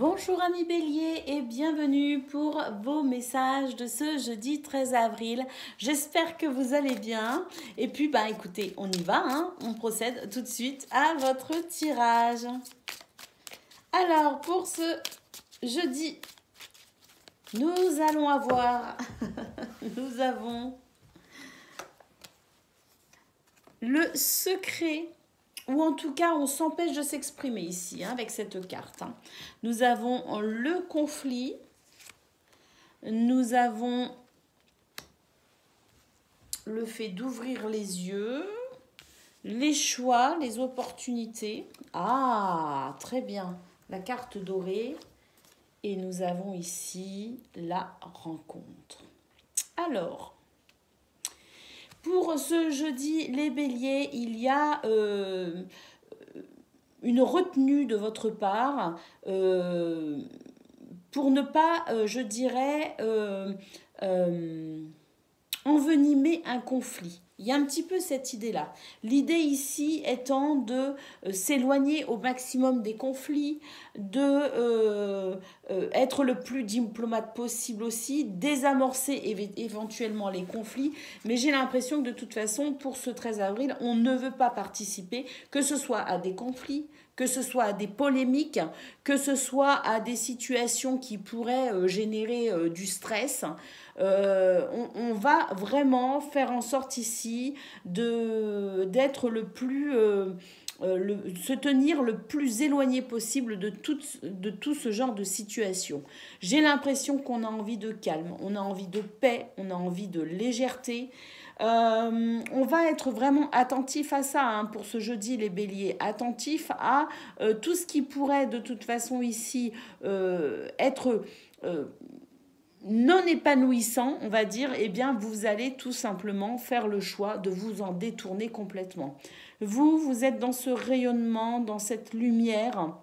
Bonjour amis Bélier et bienvenue pour vos messages de ce jeudi 13 avril. J'espère que vous allez bien. Et puis écoutez, on y va, on procède tout de suite à votre tirage. Alors pour ce jeudi, nous allons avoir, nous avons le secret. Ou en tout cas, on s'empêche de s'exprimer ici, avec cette carte. Nous avons le conflit. Nous avons le fait d'ouvrir les yeux. Les choix, les opportunités. Ah, très bien. La carte dorée. Et nous avons ici la rencontre. Alors, pour ce jeudi, les béliers, il y a une retenue de votre part pour ne pas, je dirais, envenimer un conflit. Il y a un petit peu cette idée-là. L'idée ici étant de s'éloigner au maximum des conflits, de être le plus diplomate possible aussi, désamorcer éventuellement les conflits. Mais j'ai l'impression que de toute façon, pour ce 13 avril, on ne veut pas participer, que ce soit à des conflits, que ce soit à des polémiques, que ce soit à des situations qui pourraient générer du stress. On va vraiment faire en sorte ici d'être le plus... se tenir le plus éloigné possible de tout ce genre de situation. J'ai l'impression qu'on a envie de calme, on a envie de paix, on a envie de légèreté. On va être vraiment attentif à ça pour ce jeudi les béliers, attentif à tout ce qui pourrait de toute façon ici être non épanouissant, on va dire, eh bien vous allez tout simplement faire le choix de vous en détourner complètement. Vous êtes dans ce rayonnement, dans cette lumière,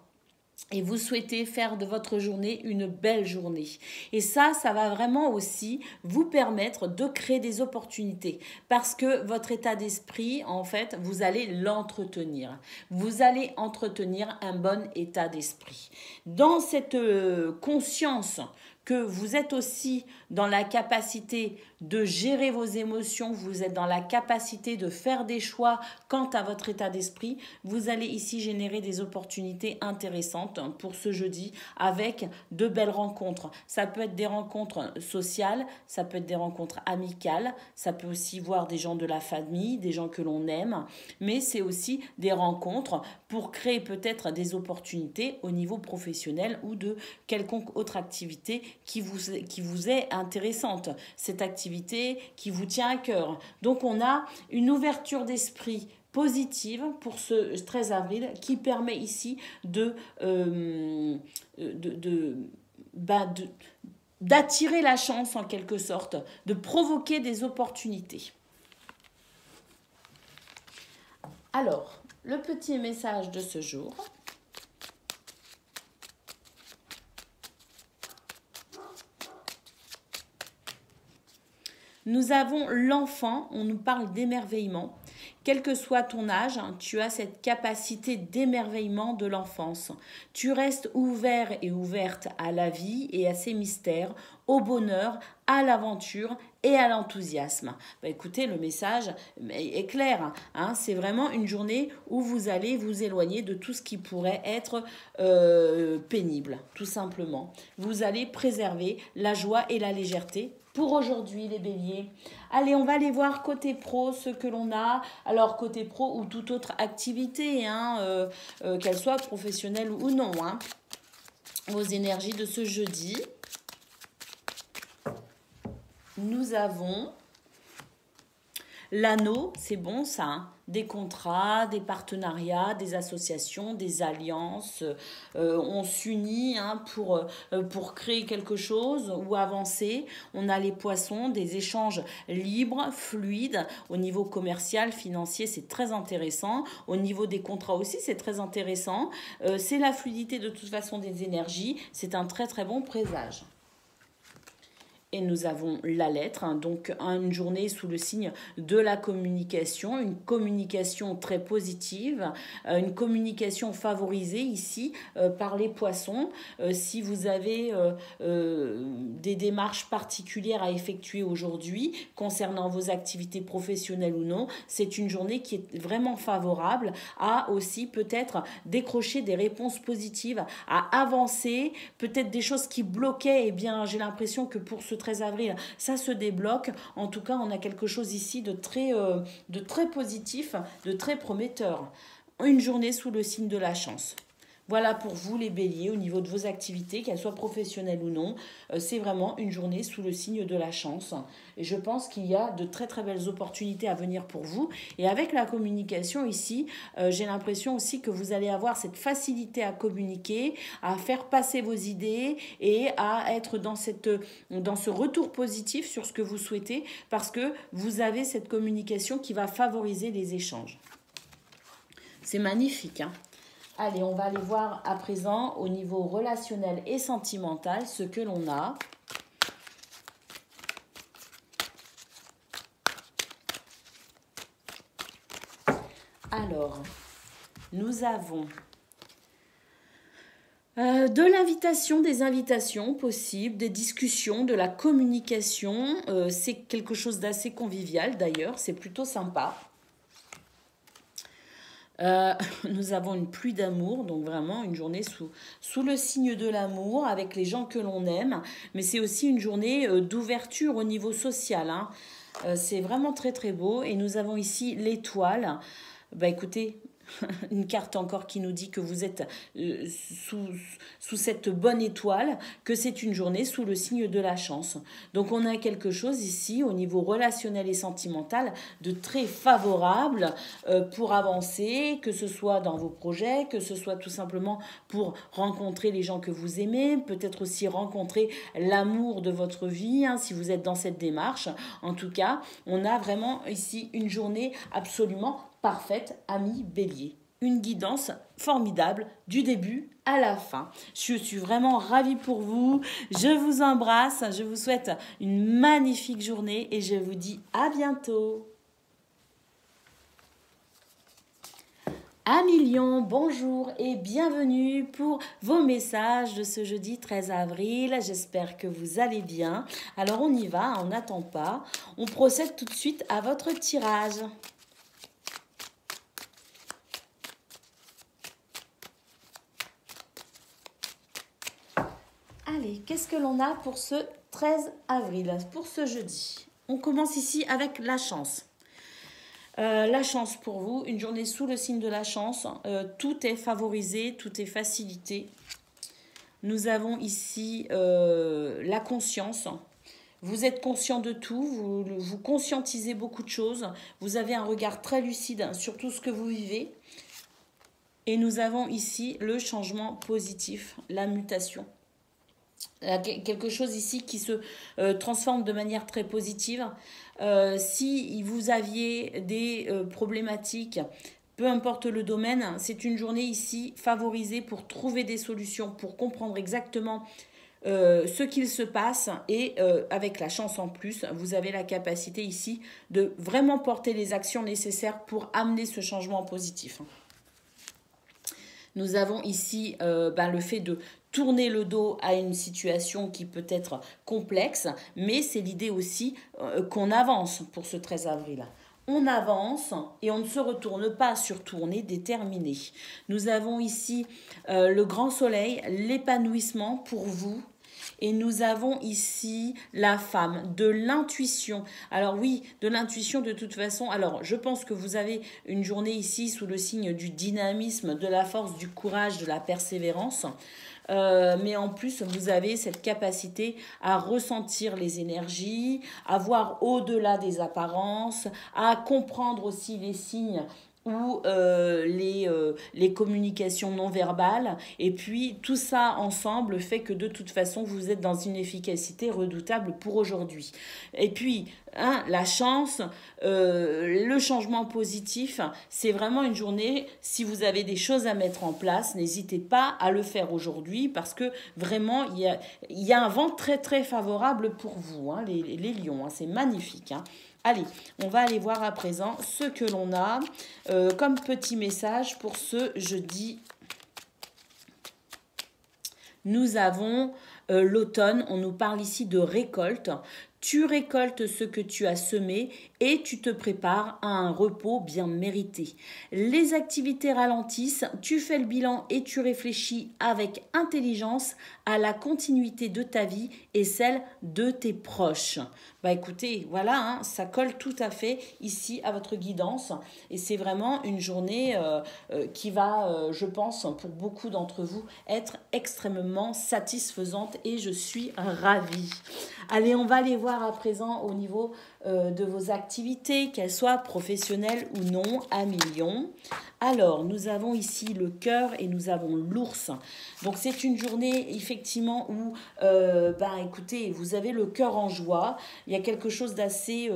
et vous souhaitez faire de votre journée une belle journée. Et ça va vraiment aussi vous permettre de créer des opportunités. Parce que votre état d'esprit, en fait, vous allez l'entretenir. Vous allez entretenir un bon état d'esprit. Dans cette conscience que vous êtes aussi dans la capacité de gérer vos émotions, vous êtes dans la capacité de faire des choix quant à votre état d'esprit, vous allez ici générer des opportunités intéressantes pour ce jeudi avec de belles rencontres. Ça peut être des rencontres sociales, ça peut être des rencontres amicales, ça peut aussi voir des gens de la famille, des gens que l'on aime, mais c'est aussi des rencontres pour créer peut-être des opportunités au niveau professionnel ou de quelconque autre activité qui vous est intéressante, cette activité qui vous tient à cœur. Donc on a une ouverture d'esprit positive pour ce 13 avril qui permet ici d'attirer la chance en quelque sorte, de provoquer des opportunités. Alors, le petit message de ce jour. Nous avons l'enfant, on nous parle d'émerveillement. Quel que soit ton âge, tu as cette capacité d'émerveillement de l'enfance. Tu restes ouvert et ouverte à la vie et à ses mystères, au bonheur, à l'aventure et à l'enthousiasme. Écoutez, le message est clair. C'est vraiment une journée où vous allez vous éloigner de tout ce qui pourrait être pénible, tout simplement. Vous allez préserver la joie et la légèreté pour aujourd'hui les béliers. Allez, on va aller voir côté pro ce que l'on a. Alors côté pro ou toute autre activité, qu'elle soit professionnelle ou non. Vos énergies de ce jeudi. Nous avons l'anneau, c'est bon ça, des contrats, des partenariats, des associations, des alliances. On s'unit pour créer quelque chose ou avancer. On a les poissons, des échanges libres, fluides. Au niveau commercial, financier, c'est très intéressant. Au niveau des contrats aussi, c'est très intéressant. C'est la fluidité de toute façon des énergies. C'est un très très bon présage. Et nous avons la lettre, hein, donc une journée sous le signe de la communication, une communication très positive, une communication favorisée ici par les poissons. Si vous avez des démarches particulières à effectuer aujourd'hui concernant vos activités professionnelles ou non, c'est une journée qui est vraiment favorable à aussi peut-être décrocher des réponses positives, à avancer, peut-être des choses qui bloquaient, eh bien j'ai l'impression que pour ce 13 avril, ça se débloque. En tout cas, on a quelque chose ici de très positif, de très prometteur. Une journée sous le signe de la chance. Voilà pour vous les béliers au niveau de vos activités, qu'elles soient professionnelles ou non. C'est vraiment une journée sous le signe de la chance. Et je pense qu'il y a de très très belles opportunités à venir pour vous. Et avec la communication ici, j'ai l'impression aussi que vous allez avoir cette facilité à communiquer, à faire passer vos idées et à être dans ce retour positif sur ce que vous souhaitez parce que vous avez cette communication qui va favoriser les échanges. C'est magnifique, hein? Allez, on va aller voir à présent au niveau relationnel et sentimental ce que l'on a. Alors, nous avons de l'invitation, des invitations possibles, des discussions, de la communication. C'est quelque chose d'assez convivial d'ailleurs, c'est plutôt sympa. Nous avons une pluie d'amour, donc vraiment une journée sous le signe de l'amour avec les gens que l'on aime, mais c'est aussi une journée d'ouverture au niveau social, hein. C'est vraiment très très beau et nous avons ici l'étoile. Bah écoutez, une carte encore qui nous dit que vous êtes sous cette bonne étoile, que c'est une journée sous le signe de la chance. Donc on a quelque chose ici au niveau relationnel et sentimental de très favorable pour avancer, que ce soit dans vos projets, que ce soit tout simplement pour rencontrer les gens que vous aimez, peut-être aussi rencontrer l'amour de votre vie, hein, si vous êtes dans cette démarche. En tout cas, on a vraiment ici une journée absolument parfaite, amis bélier. Une guidance formidable du début à la fin. Je suis vraiment ravie pour vous. Je vous embrasse. Je vous souhaite une magnifique journée et je vous dis à bientôt. Amis Lion, bonjour et bienvenue pour vos messages de ce jeudi 13 avril. J'espère que vous allez bien. Alors on y va, on n'attend pas. On procède tout de suite à votre tirage. Allez, qu'est-ce que l'on a pour ce 13 avril, pour ce jeudi? On commence ici avec la chance. La chance pour vous, une journée sous le signe de la chance. Tout est favorisé, tout est facilité. Nous avons ici la conscience. Vous êtes conscient de tout, vous conscientisez beaucoup de choses. Vous avez un regard très lucide sur tout ce que vous vivez. Et nous avons ici le changement positif, la mutation. Quelque chose ici qui se transforme de manière très positive. Si vous aviez des problématiques, peu importe le domaine, c'est une journée ici favorisée pour trouver des solutions, pour comprendre exactement ce qu'il se passe et avec la chance en plus, vous avez la capacité ici de vraiment porter les actions nécessaires pour amener ce changement positif. Nous avons ici le fait de tourner le dos à une situation qui peut être complexe, mais c'est l'idée aussi qu'on avance pour ce 13 avril. On avance et on ne se retourne pas, surtout on est déterminé. Nous avons ici le grand soleil, l'épanouissement pour vous. Et nous avons ici la femme, de l'intuition. Alors oui, de l'intuition de toute façon. Alors je pense que vous avez une journée ici sous le signe du dynamisme, de la force, du courage, de la persévérance. Mais en plus, vous avez cette capacité à ressentir les énergies, à voir au-delà des apparences, à comprendre aussi les signes ou les communications non verbales. Et puis tout ça ensemble fait que de toute façon, vous êtes dans une efficacité redoutable pour aujourd'hui. Et puis, hein, la chance, le changement positif, c'est vraiment une journée, si vous avez des choses à mettre en place, n'hésitez pas à le faire aujourd'hui parce que vraiment, il y a un vent très très favorable pour vous, hein, les lions, hein, c'est magnifique. Hein. Allez, on va aller voir à présent ce que l'on a comme petit message pour ce jeudi. Nous avons l'automne, on nous parle ici de récolte. Tu récoltes ce que tu as semé et tu te prépares à un repos bien mérité. Les activités ralentissent, tu fais le bilan et tu réfléchis avec intelligence à la continuité de ta vie et celle de tes proches. Bah écoutez, voilà, hein, ça colle tout à fait ici à votre guidance et c'est vraiment une journée qui va, je pense, pour beaucoup d'entre vous, être extrêmement satisfaisante et je suis ravie. Allez, on va aller voir à présent au niveau de vos activités, qu'elles soient professionnelles ou non, à millions. Alors, nous avons ici le cœur et nous avons l'ours. Donc, c'est une journée, effectivement, où, écoutez, vous avez le cœur en joie. Il y a quelque chose d'assez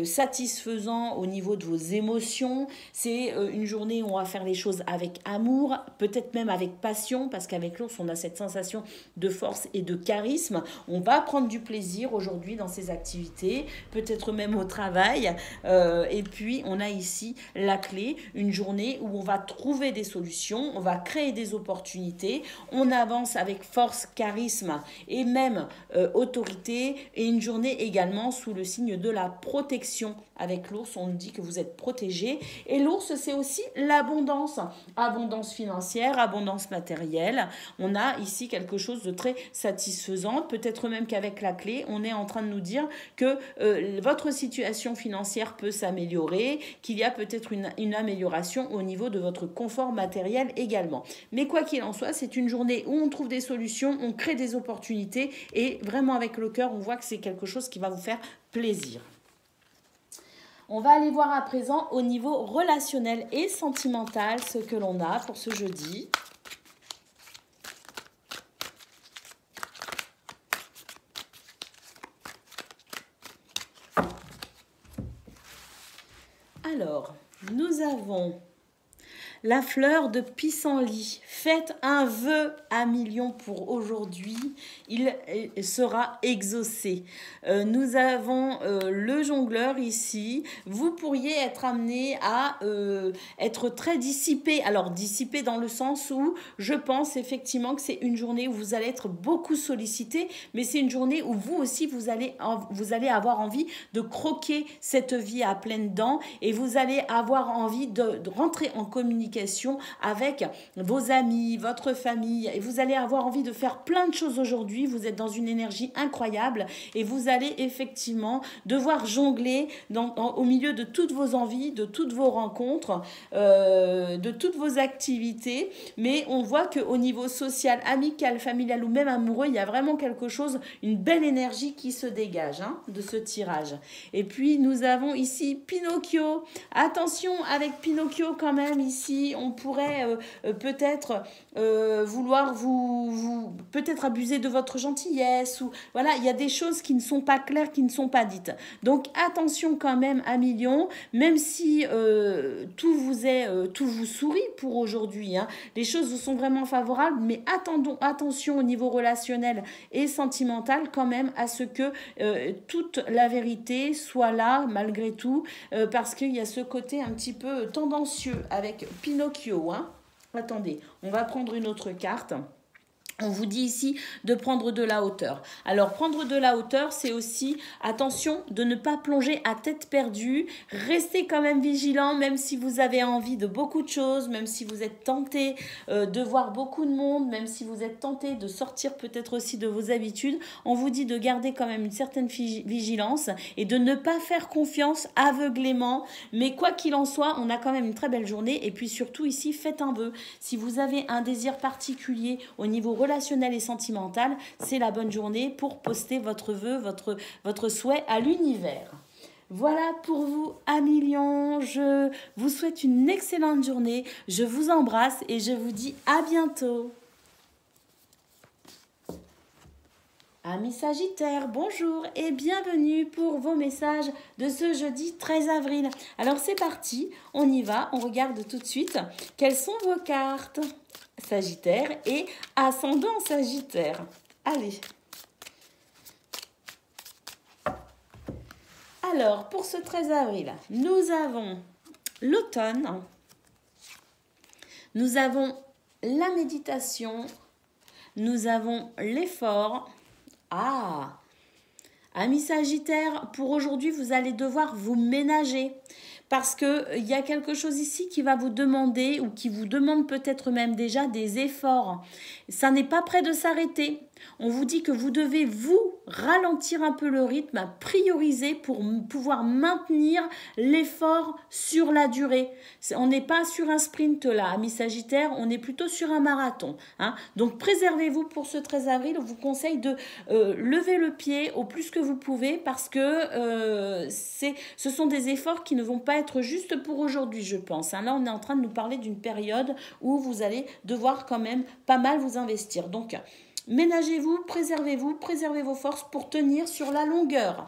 satisfaisant au niveau de vos émotions. C'est une journée où on va faire les choses avec amour, peut-être même avec passion, parce qu'avec l'ours, on a cette sensation de force et de charisme. On va prendre du plaisir aujourd'hui dans ces activités, peut-être même au travail. Et puis, on a ici la clé, une journée où on va trouver des solutions, on va créer des opportunités, on avance avec force, charisme et même autorité, et une journée également sous le signe de la protection. Avec l'ours, on nous dit que vous êtes protégé. Et l'ours, c'est aussi l'abondance. Abondance financière, abondance matérielle. On a ici quelque chose de très satisfaisant. Peut-être même qu'avec la clé, on est en train de nous dire que votre situation financière peut s'améliorer, qu'il y a peut-être une amélioration au niveau de votre confort matériel également. Mais quoi qu'il en soit, c'est une journée où on trouve des solutions, on crée des opportunités et vraiment avec le cœur, on voit que c'est quelque chose qui va vous faire plaisir. On va aller voir à présent au niveau relationnel et sentimental ce que l'on a pour ce jeudi. Alors, nous avons la fleur de pissenlit. Faites un vœu à millions pour aujourd'hui. Il sera exaucé. Nous avons le jongleur ici. Vous pourriez être amené à être très dissipé. Alors, dissipé dans le sens où je pense effectivement que c'est une journée où vous allez être beaucoup sollicité, mais c'est une journée où vous aussi, vous allez avoir envie de croquer cette vie à pleines dents et vous allez avoir envie de rentrer en communication avec vos amis, votre famille, et vous allez avoir envie de faire plein de choses aujourd'hui. Vous êtes dans une énergie incroyable et vous allez effectivement devoir jongler au milieu de toutes vos envies, de toutes vos rencontres, de toutes vos activités. Mais on voit qu'au niveau social, amical, familial ou même amoureux, il y a vraiment quelque chose, une belle énergie qui se dégage de ce tirage. Et puis nous avons ici Pinocchio. Attention avec Pinocchio quand même ici. On pourrait peut-être vouloir vous peut-être abuser de votre gentillesse ou voilà, il y a des choses qui ne sont pas claires, qui ne sont pas dites. Donc attention quand même à millions, même si tout vous sourit pour aujourd'hui. Hein. Les choses vous sont vraiment favorables, mais attention au niveau relationnel et sentimental quand même à ce que toute la vérité soit là malgré tout, parce qu'il y a ce côté un petit peu tendancieux avec Pinocchio. Hein. Attendez, on va prendre une autre carte. On vous dit ici de prendre de la hauteur. Alors, prendre de la hauteur, c'est aussi, attention, de ne pas plonger à tête perdue. Restez quand même vigilant, même si vous avez envie de beaucoup de choses, même si vous êtes tenté de voir beaucoup de monde, même si vous êtes tenté de sortir peut-être aussi de vos habitudes. On vous dit de garder quand même une certaine vigilance et de ne pas faire confiance aveuglément. Mais quoi qu'il en soit, on a quand même une très belle journée. Et puis surtout ici, faites un vœu. Si vous avez un désir particulier au niveau relationnel et sentimental, c'est la bonne journée pour poster votre vœu, votre souhait à l'univers. Voilà pour vous, amis Lions. Je vous souhaite une excellente journée. Je vous embrasse et je vous dis à bientôt. Amis Sagittaires, bonjour et bienvenue pour vos messages de ce jeudi 13 avril. Alors c'est parti, on y va, on regarde tout de suite quelles sont vos cartes Sagittaire et ascendant Sagittaire. Allez. Alors, pour ce 13 avril, nous avons l'automne, nous avons la méditation, nous avons l'effort. Ah, amis Sagittaires, pour aujourd'hui, vous allez devoir vous ménager parce qu'il y a quelque chose ici qui va vous demander ou qui vous demande peut-être même déjà des efforts. Ça n'est pas près de s'arrêter. On vous dit que vous devez vous ralentir un peu le rythme, prioriser pour pouvoir maintenir l'effort sur la durée. On n'est pas sur un sprint là, amis Sagittaires, on est plutôt sur un marathon. Hein. Donc préservez-vous pour ce 13 avril. On vous conseille de lever le pied au plus que vous pouvez parce que ce sont des efforts qui ne vont pas être juste pour aujourd'hui, je pense. Hein. Là, on est en train de nous parler d'une période où vous allez devoir quand même pas mal vous investir. Donc, ménagez-vous, préservez vos forces pour tenir sur la longueur.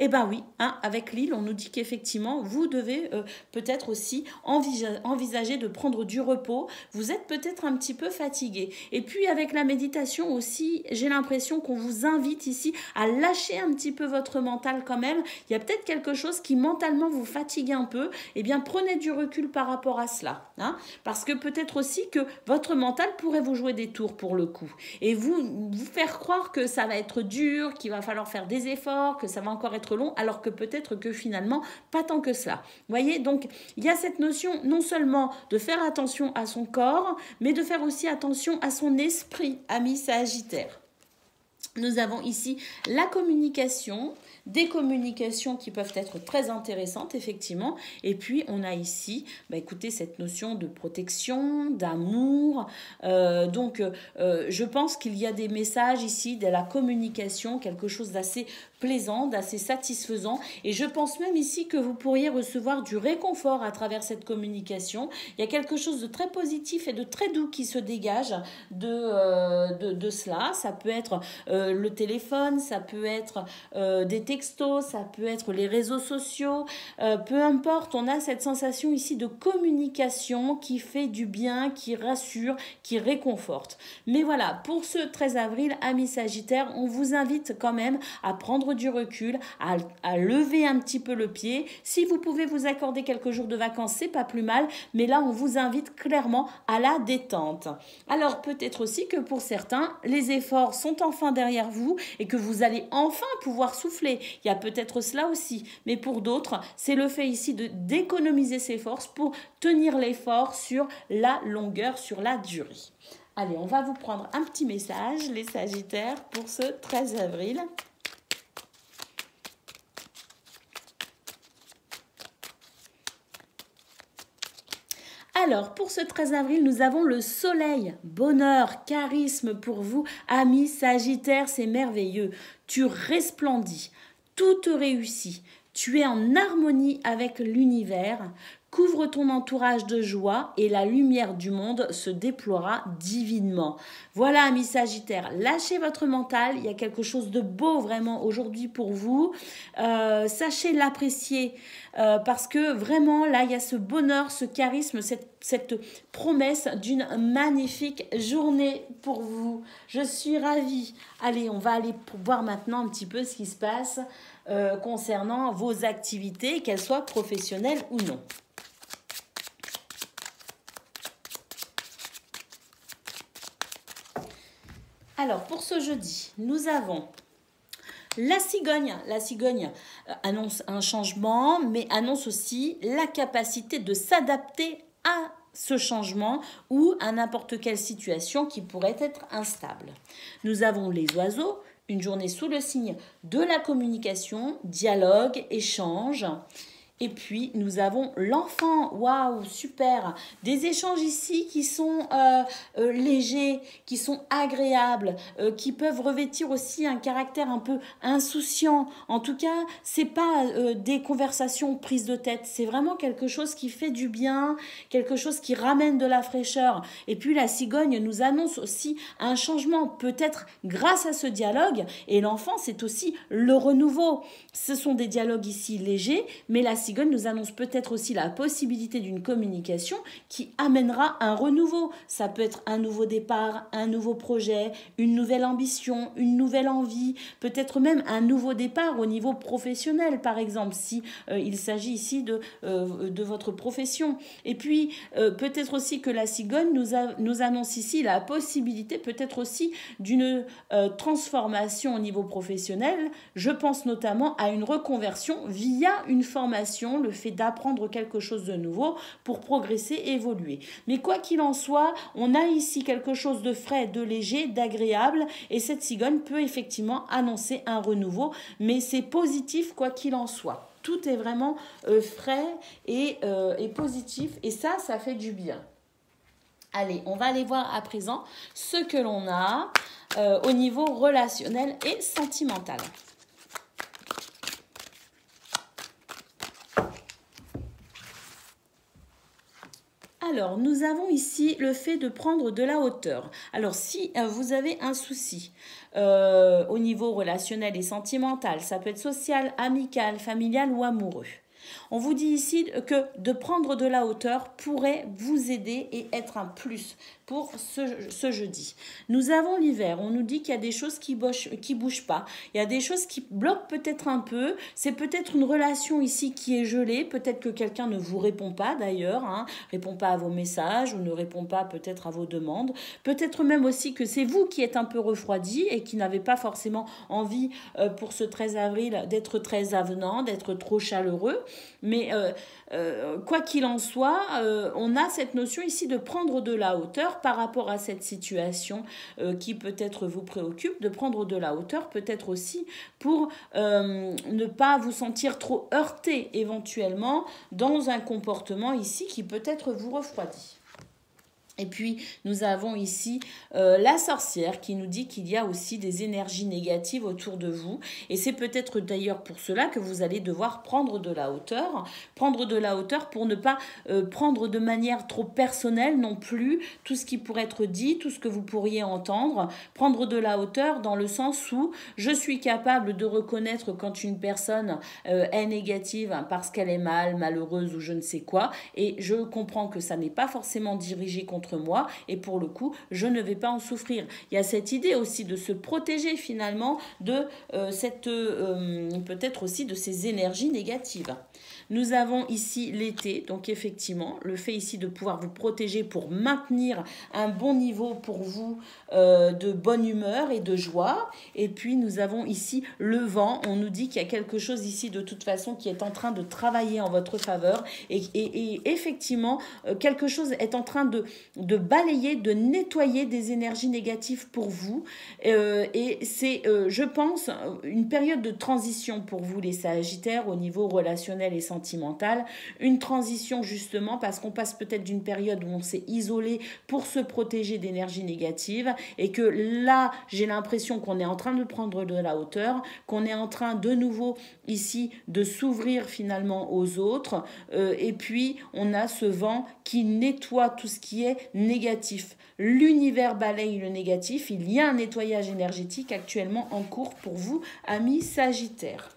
Eh bien oui, hein, avec l'île, on nous dit qu'effectivement, vous devez peut-être aussi envisager de prendre du repos. Vous êtes peut-être un petit peu fatigué. Et puis avec la méditation aussi, j'ai l'impression qu'on vous invite ici à lâcher un petit peu votre mental quand même. Il y a peut-être quelque chose qui mentalement vous fatigue un peu. Eh bien, prenez du recul par rapport à cela. Hein, parce que peut-être aussi que votre mental pourrait vous jouer des tours pour le coup. Et vous faire croire que ça va être dur, qu'il va falloir faire des efforts, que ça va encore être long, alors que peut-être que finalement, pas tant que cela. Vous voyez, donc, il y a cette notion non seulement de faire attention à son corps, mais de faire aussi attention à son esprit, ami Sagittaire. Nous avons ici la communication, des communications qui peuvent être très intéressantes, effectivement. Et puis, on a ici, écoutez, cette notion de protection, d'amour. Je pense qu'il y a des messages ici de la communication, quelque chose d'assez plaisant, d'assez satisfaisant. Et je pense même ici que vous pourriez recevoir du réconfort à travers cette communication. Il y a quelque chose de très positif et de très doux qui se dégage de cela. Ça peut être le téléphone, ça peut être des textos, ça peut être les réseaux sociaux. Peu importe, on a cette sensation ici de communication qui fait du bien, qui rassure, qui réconforte. Mais voilà, pour ce 13 avril, amis Sagittaires, on vous invite quand même à prendre du recul, à lever un petit peu le pied. Si vous pouvez vous accorder quelques jours de vacances, c'est pas plus mal, mais là on vous invite clairement à la détente. Alors peut-être aussi que pour certains, les efforts sont enfin derrière vous et que vous allez enfin pouvoir souffler. Il y a peut-être cela aussi, mais pour d'autres, c'est le fait ici d'économiser ses forces pour tenir l'effort sur la longueur, sur la durée. Allez, on va vous prendre un petit message, les Sagittaires, pour ce 13 avril. Alors, pour ce 13 avril, nous avons le soleil. Bonheur, charisme pour vous, amis Sagittaires, c'est merveilleux. Tu resplendis, tout te réussit. Tu es en harmonie avec l'univers. Couvre ton entourage de joie et la lumière du monde se déploiera divinement. Voilà, amis Sagittaires, lâchez votre mental. Il y a quelque chose de beau vraiment aujourd'hui pour vous. Sachez l'apprécier parce que vraiment, là, il y a ce bonheur, ce charisme, cette promesse d'une magnifique journée pour vous. Je suis ravie. Allez, on va aller voir maintenant un petit peu ce qui se passe concernant vos activités, qu'elles soient professionnelles ou non. Alors, pour ce jeudi, nous avons la cigogne. La cigogne annonce un changement, mais annonce aussi la capacité de s'adapter à ce changement ou à n'importe quelle situation qui pourrait être instable. Nous avons les oiseaux, une journée sous le signe de la communication, dialogue, échange. Et puis, nous avons l'enfant. Waouh, super. Des échanges ici qui sont légers, qui sont agréables, qui peuvent revêtir aussi un caractère un peu insouciant. En tout cas, c'est pas des conversations prises de tête. C'est vraiment quelque chose qui fait du bien, quelque chose qui ramène de la fraîcheur. Et puis, la cigogne nous annonce aussi un changement, peut-être grâce à ce dialogue. Et l'enfant, c'est aussi le renouveau. Ce sont des dialogues ici légers, mais la cigogne nous annonce peut-être aussi la possibilité d'une communication qui amènera un renouveau. Ça peut être un nouveau départ, un nouveau projet, une nouvelle ambition, une nouvelle envie, peut-être même un nouveau départ au niveau professionnel, par exemple, si il s'agit ici de votre profession. Et puis, peut-être aussi que la cigogne nous annonce ici la possibilité peut-être aussi d'une transformation au niveau professionnel. Je pense notamment à une reconversion via une formation, le fait d'apprendre quelque chose de nouveau pour progresser et évoluer. Mais quoi qu'il en soit, on a ici quelque chose de frais, de léger, d'agréable, et cette cigogne peut effectivement annoncer un renouveau, mais c'est positif quoi qu'il en soit. Tout est vraiment frais et positif, et ça fait du bien. Allez, on va aller voir à présent ce que l'on a au niveau relationnel et sentimental. Alors, nous avons ici le fait de prendre de la hauteur. Alors, si vous avez un souci au niveau relationnel et sentimental, ça peut être social, amical, familial ou amoureux. On vous dit ici que de prendre de la hauteur pourrait vous aider et être un plus pour ce jeudi. Nous avons l'hiver, on nous dit qu'il y a des choses qui bougent pas, il y a des choses qui bloquent peut-être un peu, c'est peut-être une relation ici qui est gelée, peut-être que quelqu'un ne vous répond pas d'ailleurs, répond pas à vos messages ou ne répond pas peut-être à vos demandes, peut-être même aussi que c'est vous qui êtes un peu refroidi et qui n'avez pas forcément envie pour ce 13 avril d'être très avenant, d'être trop chaleureux, mais quoi qu'il en soit, on a cette notion ici de prendre de la hauteur par rapport à cette situation qui peut-être vous préoccupe, de prendre de la hauteur peut-être aussi pour ne pas vous sentir trop heurté éventuellement dans un comportement ici qui peut-être vous refroidit. Et puis, nous avons ici la sorcière qui nous dit qu'il y a aussi des énergies négatives autour de vous. Et c'est peut-être d'ailleurs pour cela que vous allez devoir prendre de la hauteur. Prendre de la hauteur pour ne pas prendre de manière trop personnelle non plus tout ce qui pourrait être dit, tout ce que vous pourriez entendre. Prendre de la hauteur dans le sens où je suis capable de reconnaître quand une personne est négative parce qu'elle est malheureuse ou je ne sais quoi. Et je comprends que ça n'est pas forcément dirigé contre moi et pour le coup je ne vais pas en souffrir. Il y a cette idée aussi de se protéger finalement de peut-être aussi de ces énergies négatives. Nous avons ici l'été, donc effectivement le fait ici de pouvoir vous protéger pour maintenir un bon niveau pour vous de bonne humeur et de joie. Et puis nous avons ici le vent, on nous dit qu'il y a quelque chose ici de toute façon qui est en train de travailler en votre faveur et effectivement quelque chose est en train de balayer, de nettoyer des énergies négatives pour vous et c'est je pense une période de transition pour vous les Sagittaires au niveau relationnel et sentimental, une transition justement parce qu'on passe peut-être d'une période où on s'est isolé pour se protéger d'énergies négatives et que là j'ai l'impression qu'on est en train de prendre de la hauteur, qu'on est en train de nouveau ici de s'ouvrir finalement aux autres et puis on a ce vent qui nettoie tout ce qui est négatif. L'univers balaye le négatif, il y a un nettoyage énergétique actuellement en cours pour vous, amis Sagittaires.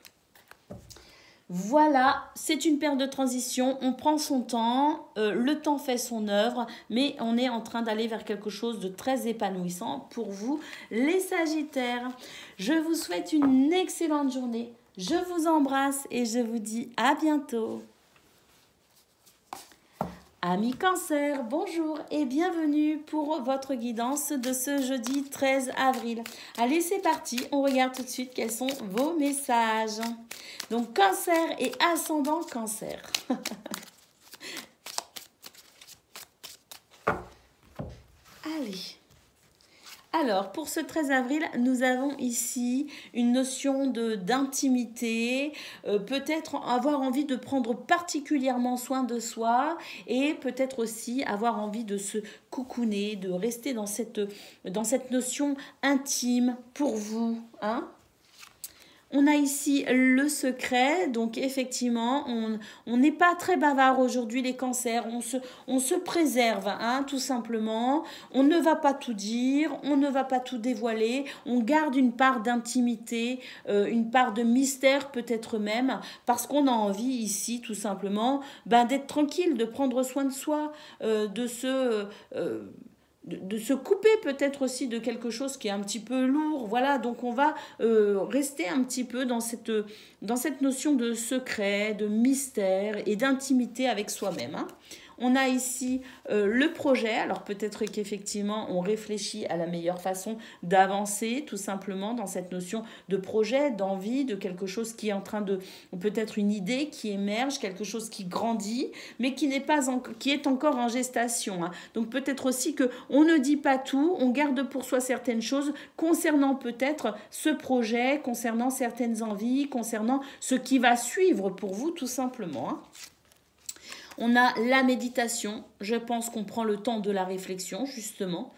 Voilà, c'est une période de transition, on prend son temps, le temps fait son œuvre, mais on est en train d'aller vers quelque chose de très épanouissant pour vous, les Sagittaires. Je vous souhaite une excellente journée, je vous embrasse et je vous dis à bientôt. Amis Cancer, bonjour et bienvenue pour votre guidance de ce jeudi 13 avril. Allez, c'est parti, on regarde tout de suite quels sont vos messages. Donc Cancer et ascendant Cancer. Allez. Alors, pour ce 13 avril, nous avons ici une notion d'intimité, peut-être avoir envie de prendre particulièrement soin de soi et peut-être aussi avoir envie de se cocooner, de rester dans cette notion intime pour vous, hein. On a ici le secret, donc effectivement, on n'est pas très bavard aujourd'hui les cancers, on se préserve, hein, tout simplement. On ne va pas tout dire, on ne va pas tout dévoiler, on garde une part d'intimité, une part de mystère peut-être même, parce qu'on a envie ici tout simplement d'être tranquille, de prendre soin de soi, de se couper peut-être aussi de quelque chose qui est un petit peu lourd. Voilà, donc on va rester un petit peu dans cette notion de secret, de mystère et d'intimité avec soi-même, hein. On a ici le projet. Alors peut-être qu'effectivement, on réfléchit à la meilleure façon d'avancer tout simplement dans cette notion de projet, d'envie, de quelque chose qui est en train de, peut-être une idée qui émerge, quelque chose qui grandit, mais qui est encore en gestation, hein. Donc peut-être aussi qu'on ne dit pas tout, on garde pour soi certaines choses concernant peut-être ce projet, concernant certaines envies, concernant ce qui va suivre pour vous tout simplement, hein. On a la méditation. Je pense qu'on prend le temps de la réflexion, justement,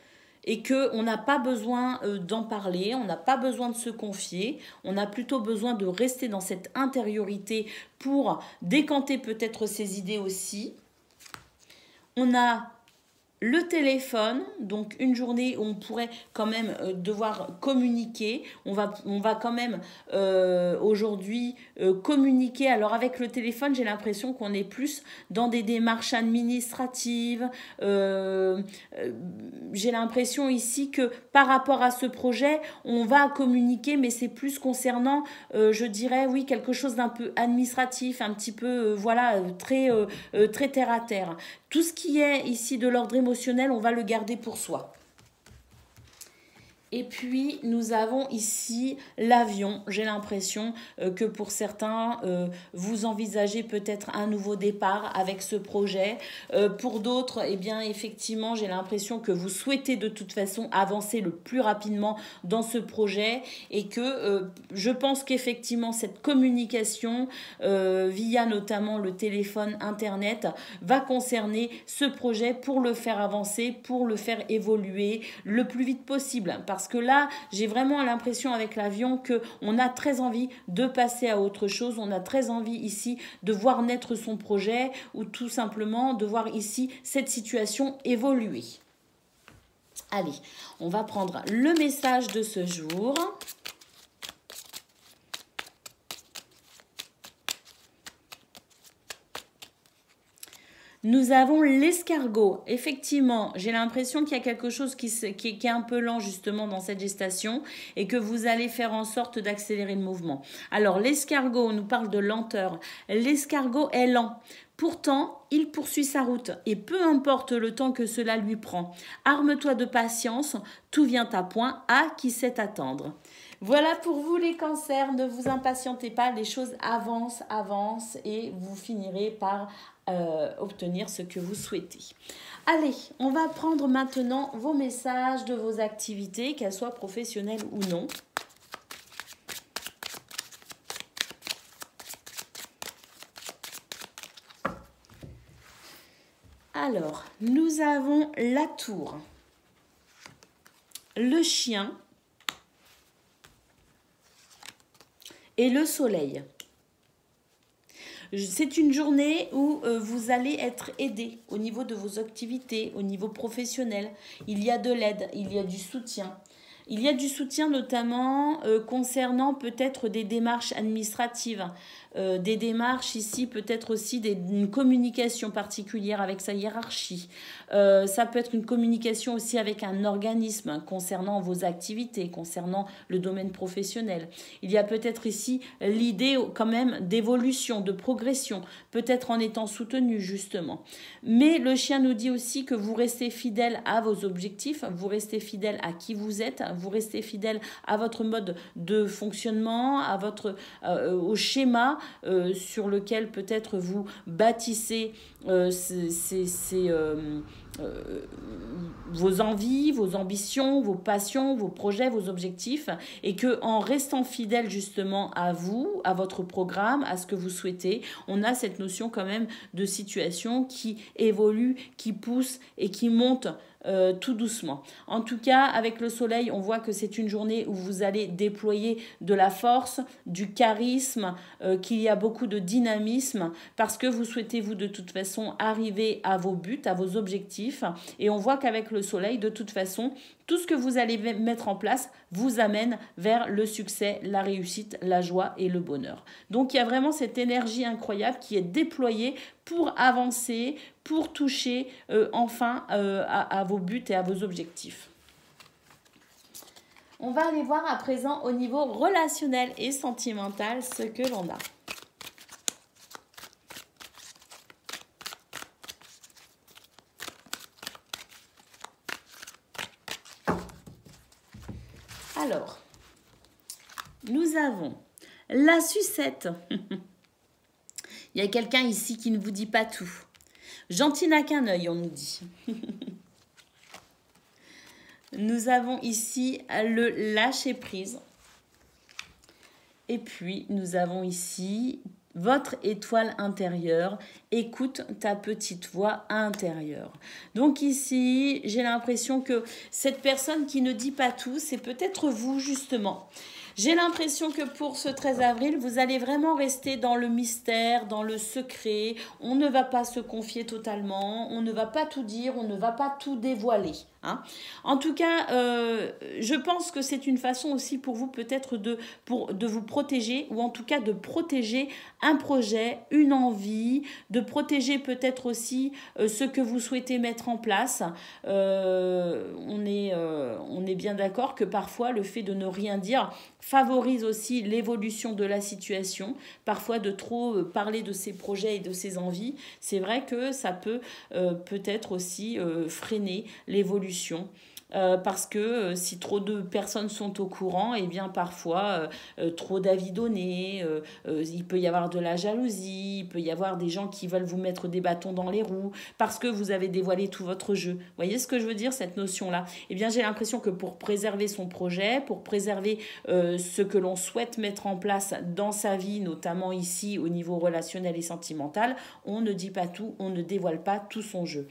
et qu'on n'a pas besoin d'en parler, on n'a pas besoin de se confier, on a plutôt besoin de rester dans cette intériorité pour décanter peut-être ses idées aussi. On a le téléphone, donc une journée où on pourrait quand même devoir communiquer. On va quand même aujourd'hui communiquer. Alors avec le téléphone, j'ai l'impression qu'on est plus dans des démarches administratives. J'ai l'impression ici que par rapport à ce projet, on va communiquer, mais c'est plus concernant, je dirais, oui, quelque chose d'un peu administratif, un petit peu, voilà, très terre à terre. Tout ce qui est ici de l'ordre émotionnel, on va le garder pour soi. Et puis, nous avons ici l'avion. J'ai l'impression que pour certains, vous envisagez peut-être un nouveau départ avec ce projet. Pour d'autres, eh bien, effectivement, j'ai l'impression que vous souhaitez de toute façon avancer le plus rapidement dans ce projet et que je pense qu'effectivement, cette communication via notamment le téléphone, Internet, va concerner ce projet pour le faire avancer, pour le faire évoluer le plus vite possible. Parce que là, j'ai vraiment l'impression avec l'avion qu'on a très envie de passer à autre chose. On a très envie ici de voir naître son projet ou tout simplement de voir ici cette situation évoluer. Allez, on va prendre le message de ce jour. Nous avons l'escargot. Effectivement, j'ai l'impression qu'il y a quelque chose qui est un peu lent justement dans cette gestation et que vous allez faire en sorte d'accélérer le mouvement. Alors, l'escargot nous parle de lenteur. L'escargot est lent. Pourtant, il poursuit sa route et peu importe le temps que cela lui prend. Arme-toi de patience, tout vient à point, à qui sait attendre. Voilà pour vous les cancers, ne vous impatientez pas, les choses avancent et vous finirez par obtenir ce que vous souhaitez. Allez, on va prendre maintenant vos messages de vos activités, qu'elles soient professionnelles ou non. Alors, nous avons la tour, le chien et le soleil. C'est une journée où vous allez être aidé au niveau de vos activités, au niveau professionnel. Il y a de l'aide, il y a du soutien. Il y a du soutien notamment concernant peut-être des démarches administratives, des démarches ici peut-être aussi une communication particulière avec sa hiérarchie. Ça peut être une communication aussi avec un organisme concernant vos activités, concernant le domaine professionnel. Il y a peut-être ici l'idée quand même d'évolution, de progression, peut-être en étant soutenu justement. Mais le chien nous dit aussi que vous restez fidèle à vos objectifs, vous restez fidèle à qui vous êtes, vous restez fidèle à votre mode de fonctionnement, à au schéma sur lequel peut-être vous bâtissez vos envies, vos ambitions, vos passions, vos projets, vos objectifs, et que en restant fidèle justement à vous, à votre programme, à ce que vous souhaitez, on a cette notion quand même de situation qui évolue, qui pousse et qui monte tout doucement. En tout cas, avec le soleil, on voit que c'est une journée où vous allez déployer de la force, du charisme, qu'il y a beaucoup de dynamisme, parce que vous souhaitez, vous, de toute façon, arriver à vos buts, à vos objectifs. Et on voit qu'avec le soleil, de toute façon, tout ce que vous allez mettre en place vous amène vers le succès, la réussite, la joie et le bonheur. Donc il y a vraiment cette énergie incroyable qui est déployée pour avancer, pour toucher enfin à vos buts et à vos objectifs. On va aller voir à présent au niveau relationnel et sentimental ce que l'on a. Alors, nous avons la sucette. Il y a quelqu'un ici qui ne vous dit pas tout. Gentil n'a qu'un œil, on nous dit. Nous avons ici le lâcher-prise. Et puis, nous avons ici votre étoile intérieure. Écoute ta petite voix intérieure. Donc ici, j'ai l'impression que cette personne qui ne dit pas tout, c'est peut-être vous justement. J'ai l'impression que pour ce 13 avril, vous allez vraiment rester dans le mystère, dans le secret. On ne va pas se confier totalement, on ne va pas tout dire, on ne va pas tout dévoiler. Hein. En tout cas, je pense que c'est une façon aussi pour vous peut-être de vous protéger, ou en tout cas de protéger un projet, une envie, de protéger peut-être aussi ce que vous souhaitez mettre en place. On est bien d'accord que parfois le fait de ne rien dire favorise aussi l'évolution de la situation. Parfois de trop parler de ses projets et de ses envies, c'est vrai que ça peut peut-être aussi freiner l'évolution. Parce que si trop de personnes sont au courant, et bien parfois trop d'avis donnés, il peut y avoir de la jalousie, il peut y avoir des gens qui veulent vous mettre des bâtons dans les roues parce que vous avez dévoilé tout votre jeu. Vous voyez ce que je veux dire, cette notion-là? Eh bien, j'ai l'impression que pour préserver son projet, pour préserver ce que l'on souhaite mettre en place dans sa vie, notamment ici au niveau relationnel et sentimental, on ne dit pas tout, on ne dévoile pas tout son jeu.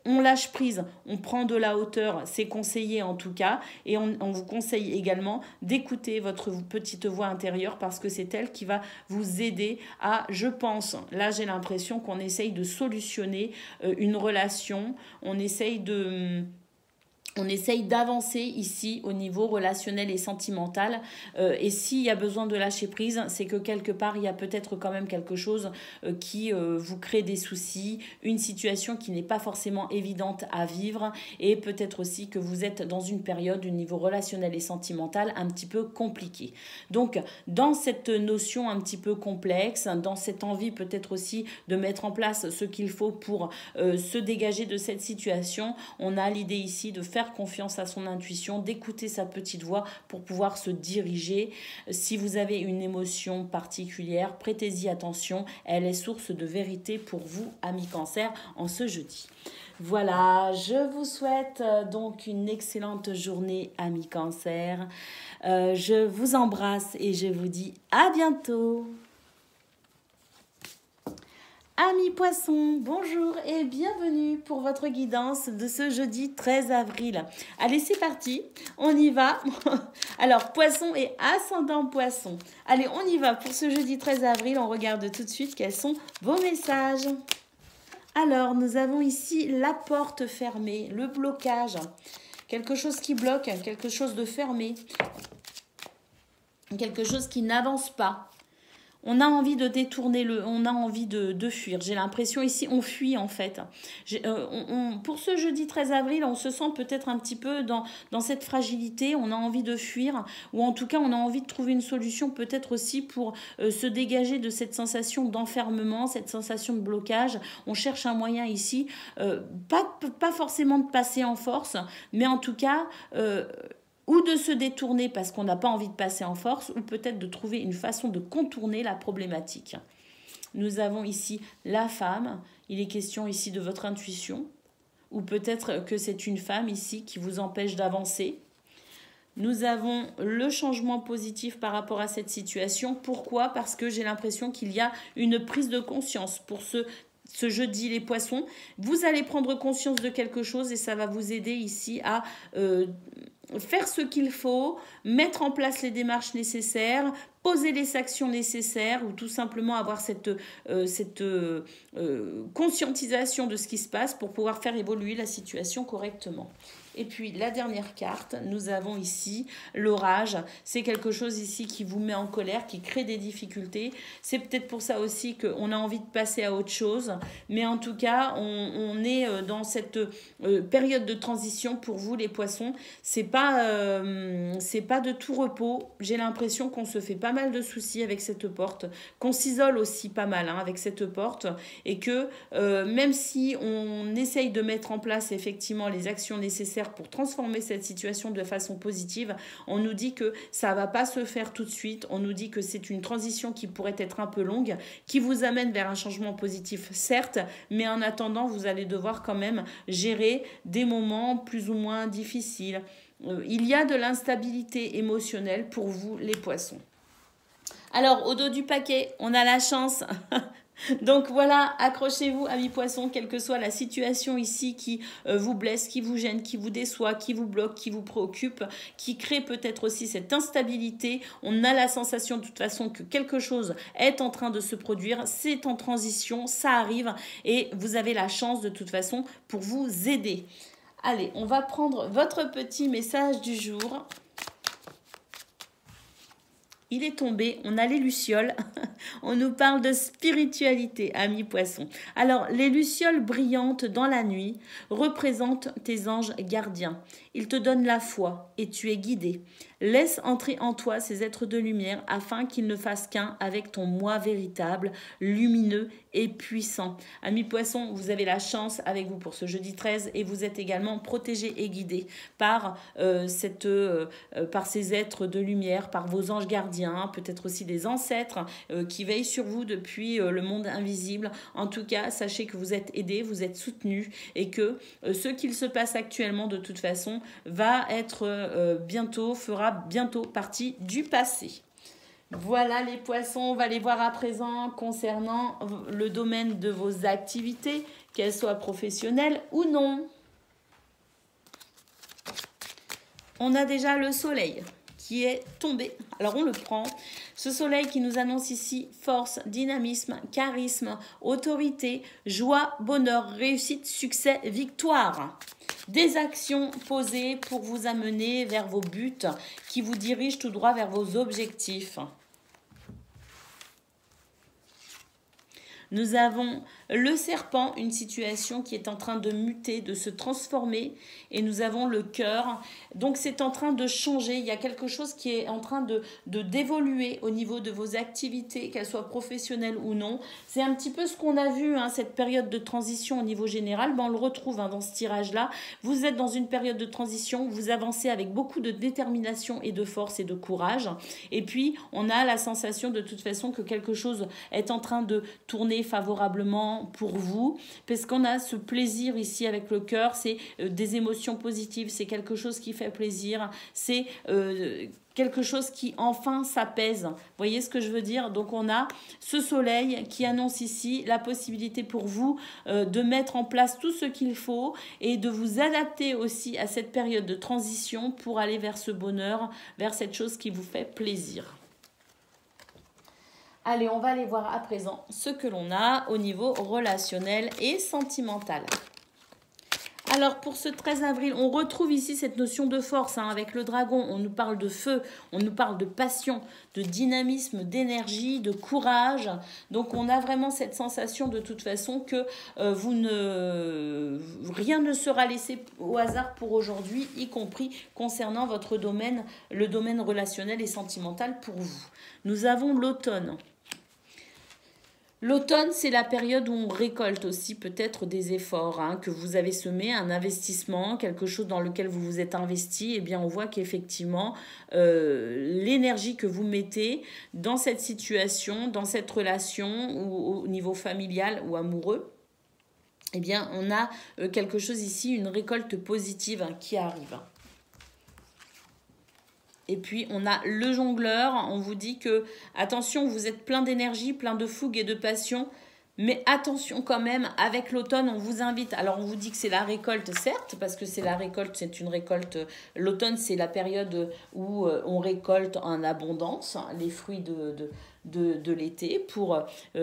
On lâche prise, on prend de la hauteur, c'est conseillé en tout cas, et on vous conseille également d'écouter votre petite voix intérieure parce que c'est elle qui va vous aider à, je pense, là j'ai l'impression qu'on essaye de solutionner une relation, on essaye d'avancer ici au niveau relationnel et sentimental. Et s'il y a besoin de lâcher prise, c'est que quelque part, il y a peut-être quand même quelque chose qui vous crée des soucis, une situation qui n'est pas forcément évidente à vivre et peut-être aussi que vous êtes dans une période au niveau relationnel et sentimental un petit peu compliquée. Donc, dans cette notion un petit peu complexe, dans cette envie peut-être aussi de mettre en place ce qu'il faut pour se dégager de cette situation, on a l'idée ici de faire confiance à son intuition, d'écouter sa petite voix pour pouvoir se diriger. Si vous avez une émotion particulière, prêtez-y attention. Elle est source de vérité pour vous, amis Cancer, en ce jeudi. Voilà, je vous souhaite donc une excellente journée, amis Cancer. Je vous embrasse et je vous dis à bientôt. Amis Poissons, bonjour et bienvenue pour votre guidance de ce jeudi 13 avril. Allez, c'est parti, on y va. Alors, Poisson et ascendant Poisson. Allez, on y va pour ce jeudi 13 avril. On regarde tout de suite quels sont vos messages. Alors, nous avons ici la porte fermée, le blocage. Quelque chose qui bloque, quelque chose de fermé. Quelque chose qui n'avance pas. On a envie de détourner, on a envie de fuir. J'ai l'impression ici, on fuit en fait. Pour ce jeudi 13 avril, on se sent peut-être un petit peu dans cette fragilité. On a envie de fuir ou en tout cas, on a envie de trouver une solution peut-être aussi pour se dégager de cette sensation d'enfermement, cette sensation de blocage. On cherche un moyen ici, pas forcément de passer en force, mais en tout cas ou de se détourner parce qu'on n'a pas envie de passer en force, ou peut-être de trouver une façon de contourner la problématique. Nous avons ici la femme, il est question ici de votre intuition, ou peut-être que c'est une femme ici qui vous empêche d'avancer. Nous avons le changement positif par rapport à cette situation. Pourquoi? Parce que j'ai l'impression qu'il y a une prise de conscience pour ce jeudi les poissons. Vous allez prendre conscience de quelque chose et ça va vous aider ici à faire ce qu'il faut, mettre en place les démarches nécessaires, poser les actions nécessaires ou tout simplement avoir cette conscientisation de ce qui se passe pour pouvoir faire évoluer la situation correctement. Et puis la dernière carte, nous avons ici l'orage. C'est quelque chose ici qui vous met en colère, qui crée des difficultés. C'est peut-être pour ça aussi qu'on a envie de passer à autre chose. Mais en tout cas, on est dans cette période de transition pour vous les poissons. C'est pas de tout repos. J'ai l'impression qu'on se fait pas mal de soucis avec cette porte, qu'on s'isole aussi pas mal avec cette porte et que même si on essaye de mettre en place effectivement les actions nécessaires pour transformer cette situation de façon positive, on nous dit que ça ne va pas se faire tout de suite, on nous dit que c'est une transition qui pourrait être un peu longue, qui vous amène vers un changement positif, certes, mais en attendant, vous allez devoir quand même gérer des moments plus ou moins difficiles. Il y a de l'instabilité émotionnelle pour vous, les poissons. Alors, au dos du paquet, on a la chance. Donc voilà, accrochez-vous, amis poissons, quelle que soit la situation ici qui vous blesse, qui vous gêne, qui vous déçoit, qui vous bloque, qui vous préoccupe, qui crée peut-être aussi cette instabilité. On a la sensation de toute façon que quelque chose est en train de se produire, c'est en transition, ça arrive et vous avez la chance de toute façon pour vous aider. Allez, on va prendre votre petit message du jour. Il est tombé, on a les lucioles, on nous parle de spiritualité, amis poissons. Alors, les lucioles brillantes dans la nuit représentent tes anges gardiens. Ils te donnent la foi et tu es guidé. Laisse entrer en toi ces êtres de lumière afin qu'ils ne fassent qu'un avec ton moi véritable, lumineux et puissant. Amis poissons, vous avez la chance avec vous pour ce jeudi 13 et vous êtes également protégés et guidés par ces êtres de lumière, par vos anges gardiens, peut-être aussi des ancêtres qui veillent sur vous depuis le monde invisible. En tout cas, sachez que vous êtes aidés, vous êtes soutenus et que ce qu'il se passe actuellement de toute façon fera bientôt partie du passé. Voilà les poissons, on va les voir à présent concernant le domaine de vos activités, qu'elles soient professionnelles ou non. On a déjà le soleil qui est tombé. Alors on le prend. Ce soleil qui nous annonce ici force, dynamisme, charisme, autorité, joie, bonheur, réussite, succès, victoire. Des actions posées pour vous amener vers vos buts qui vous dirigent tout droit vers vos objectifs. Nous avons le serpent, une situation qui est en train de muter, de se transformer. Et nous avons le cœur. Donc c'est en train de changer. Il y a quelque chose qui est en train d'évoluer au niveau de vos activités, qu'elles soient professionnelles ou non. C'est un petit peu ce qu'on a vu, cette période de transition au niveau général. On le retrouve dans ce tirage-là. Vous êtes dans une période de transition. Vous avancez avec beaucoup de détermination et de force et de courage. Et puis, on a la sensation de toute façon que quelque chose est en train de tourner favorablement pour vous, parce qu'on a ce plaisir ici avec le cœur, c'est des émotions positives, c'est quelque chose qui fait plaisir, c'est quelque chose qui enfin s'apaise. Vous voyez ce que je veux dire? Donc on a ce soleil qui annonce ici la possibilité pour vous de mettre en place tout ce qu'il faut et de vous adapter aussi à cette période de transition pour aller vers ce bonheur, vers cette chose qui vous fait plaisir. Allez, on va aller voir à présent ce que l'on a au niveau relationnel et sentimental. Alors, pour ce 13 avril, on retrouve ici cette notion de force avec le dragon. On nous parle de feu, on nous parle de passion, de dynamisme, d'énergie, de courage. Donc, on a vraiment cette sensation de toute façon que rien ne sera laissé au hasard pour aujourd'hui, y compris concernant votre domaine, le domaine relationnel et sentimental pour vous. Nous avons l'automne. L'automne, c'est la période où on récolte aussi peut-être des efforts hein, que vous avez semés, un investissement, quelque chose dans lequel vous vous êtes investi. Eh bien, on voit qu'effectivement, l'énergie que vous mettez dans cette situation, dans cette relation, ou au niveau familial ou amoureux, eh bien, on a quelque chose ici, une récolte positive hein, qui arrive. Et puis, on a le jongleur. On vous dit que, attention, vous êtes plein d'énergie, plein de fougue et de passion. Mais attention quand même, avec l'automne, on vous invite. Alors, on vous dit que c'est la récolte, certes, parce que c'est la récolte, c'est une récolte. L'automne, c'est la période où on récolte en abondance les fruits de l'été pour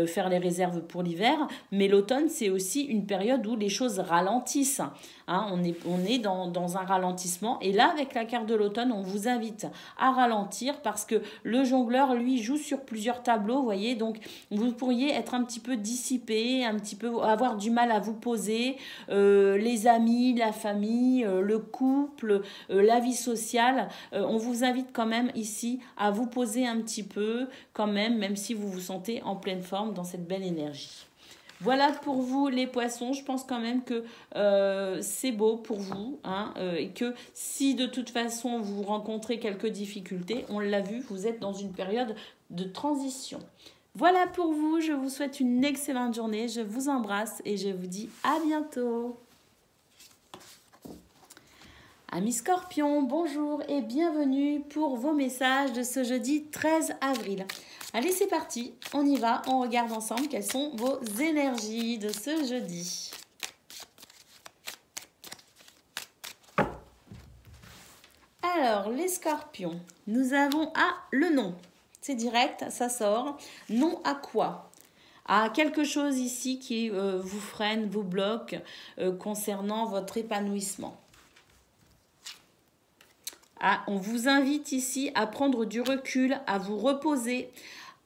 faire les réserves pour l'hiver. Mais l'automne, c'est aussi une période où les choses ralentissent. Hein, on est dans un ralentissement. Et là, avec la carte de l'automne, on vous invite à ralentir parce que le jongleur, lui, joue sur plusieurs tableaux, vous voyez. Donc, vous pourriez être un petit peu dissipé, un petit peu avoir du mal à vous poser. Les amis, la famille, le couple, la vie sociale. On vous invite quand même ici à vous poser un petit peu quand même si vous vous sentez en pleine forme dans cette belle énergie. Voilà pour vous les poissons, je pense quand même que c'est beau pour vous hein, et que si de toute façon vous rencontrez quelques difficultés, on l'a vu, vous êtes dans une période de transition. Voilà pour vous, je vous souhaite une excellente journée, je vous embrasse et je vous dis à bientôt. Amis Scorpions, bonjour et bienvenue pour vos messages de ce jeudi 13 avril. Allez, c'est parti, on y va, on regarde ensemble quelles sont vos énergies de ce jeudi. Alors, les Scorpions, nous avons le nom. C'est direct, ça sort. Non à quoi? À quelque chose ici qui vous freine, vous bloque concernant votre épanouissement. On vous invite ici à prendre du recul, à vous reposer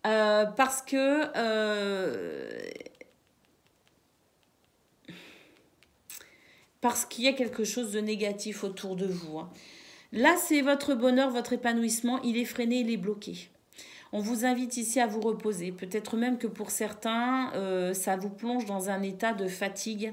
parce que qu'il y a quelque chose de négatif autour de vous. Hein. Là, c'est votre bonheur, votre épanouissement, il est freiné, il est bloqué. On vous invite ici à vous reposer. Peut-être même que pour certains, ça vous plonge dans un état de fatigue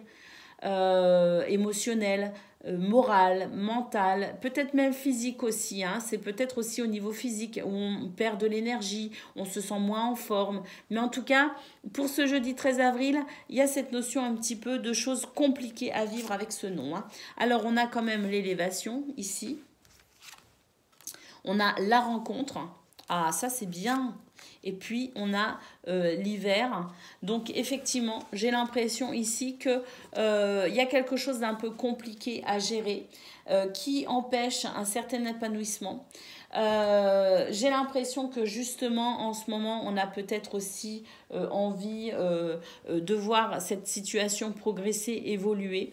émotionnelle, morale, mentale, peut-être même physique aussi. Hein. C'est peut-être aussi au niveau physique où on perd de l'énergie, on se sent moins en forme. Mais en tout cas, pour ce jeudi 13 avril, il y a cette notion un petit peu de choses compliquées à vivre avec ce nom. Hein. Alors, on a quand même l'élévation ici. On a la rencontre. Ah, ça c'est bien. Et puis, on a l'hiver. Donc, effectivement, j'ai l'impression ici qu'il y a quelque chose d'un peu compliqué à gérer qui empêche un certain épanouissement. J'ai l'impression que justement, en ce moment, on a peut-être aussi envie de voir cette situation progresser, évoluer.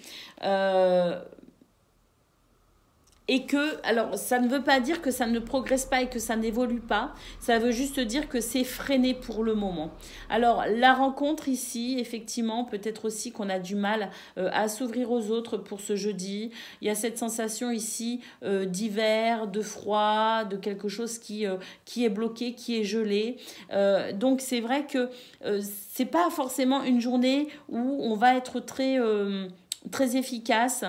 Et que, alors ça ne veut pas dire que ça ne progresse pas et que ça n'évolue pas, ça veut juste dire que c'est freiné pour le moment. Alors la rencontre ici, effectivement, peut-être aussi qu'on a du mal à s'ouvrir aux autres pour ce jeudi. Il y a cette sensation ici d'hiver, de froid, de quelque chose qui est bloqué, qui est gelé. Donc c'est vrai que c'est pas forcément une journée où on va être très efficace,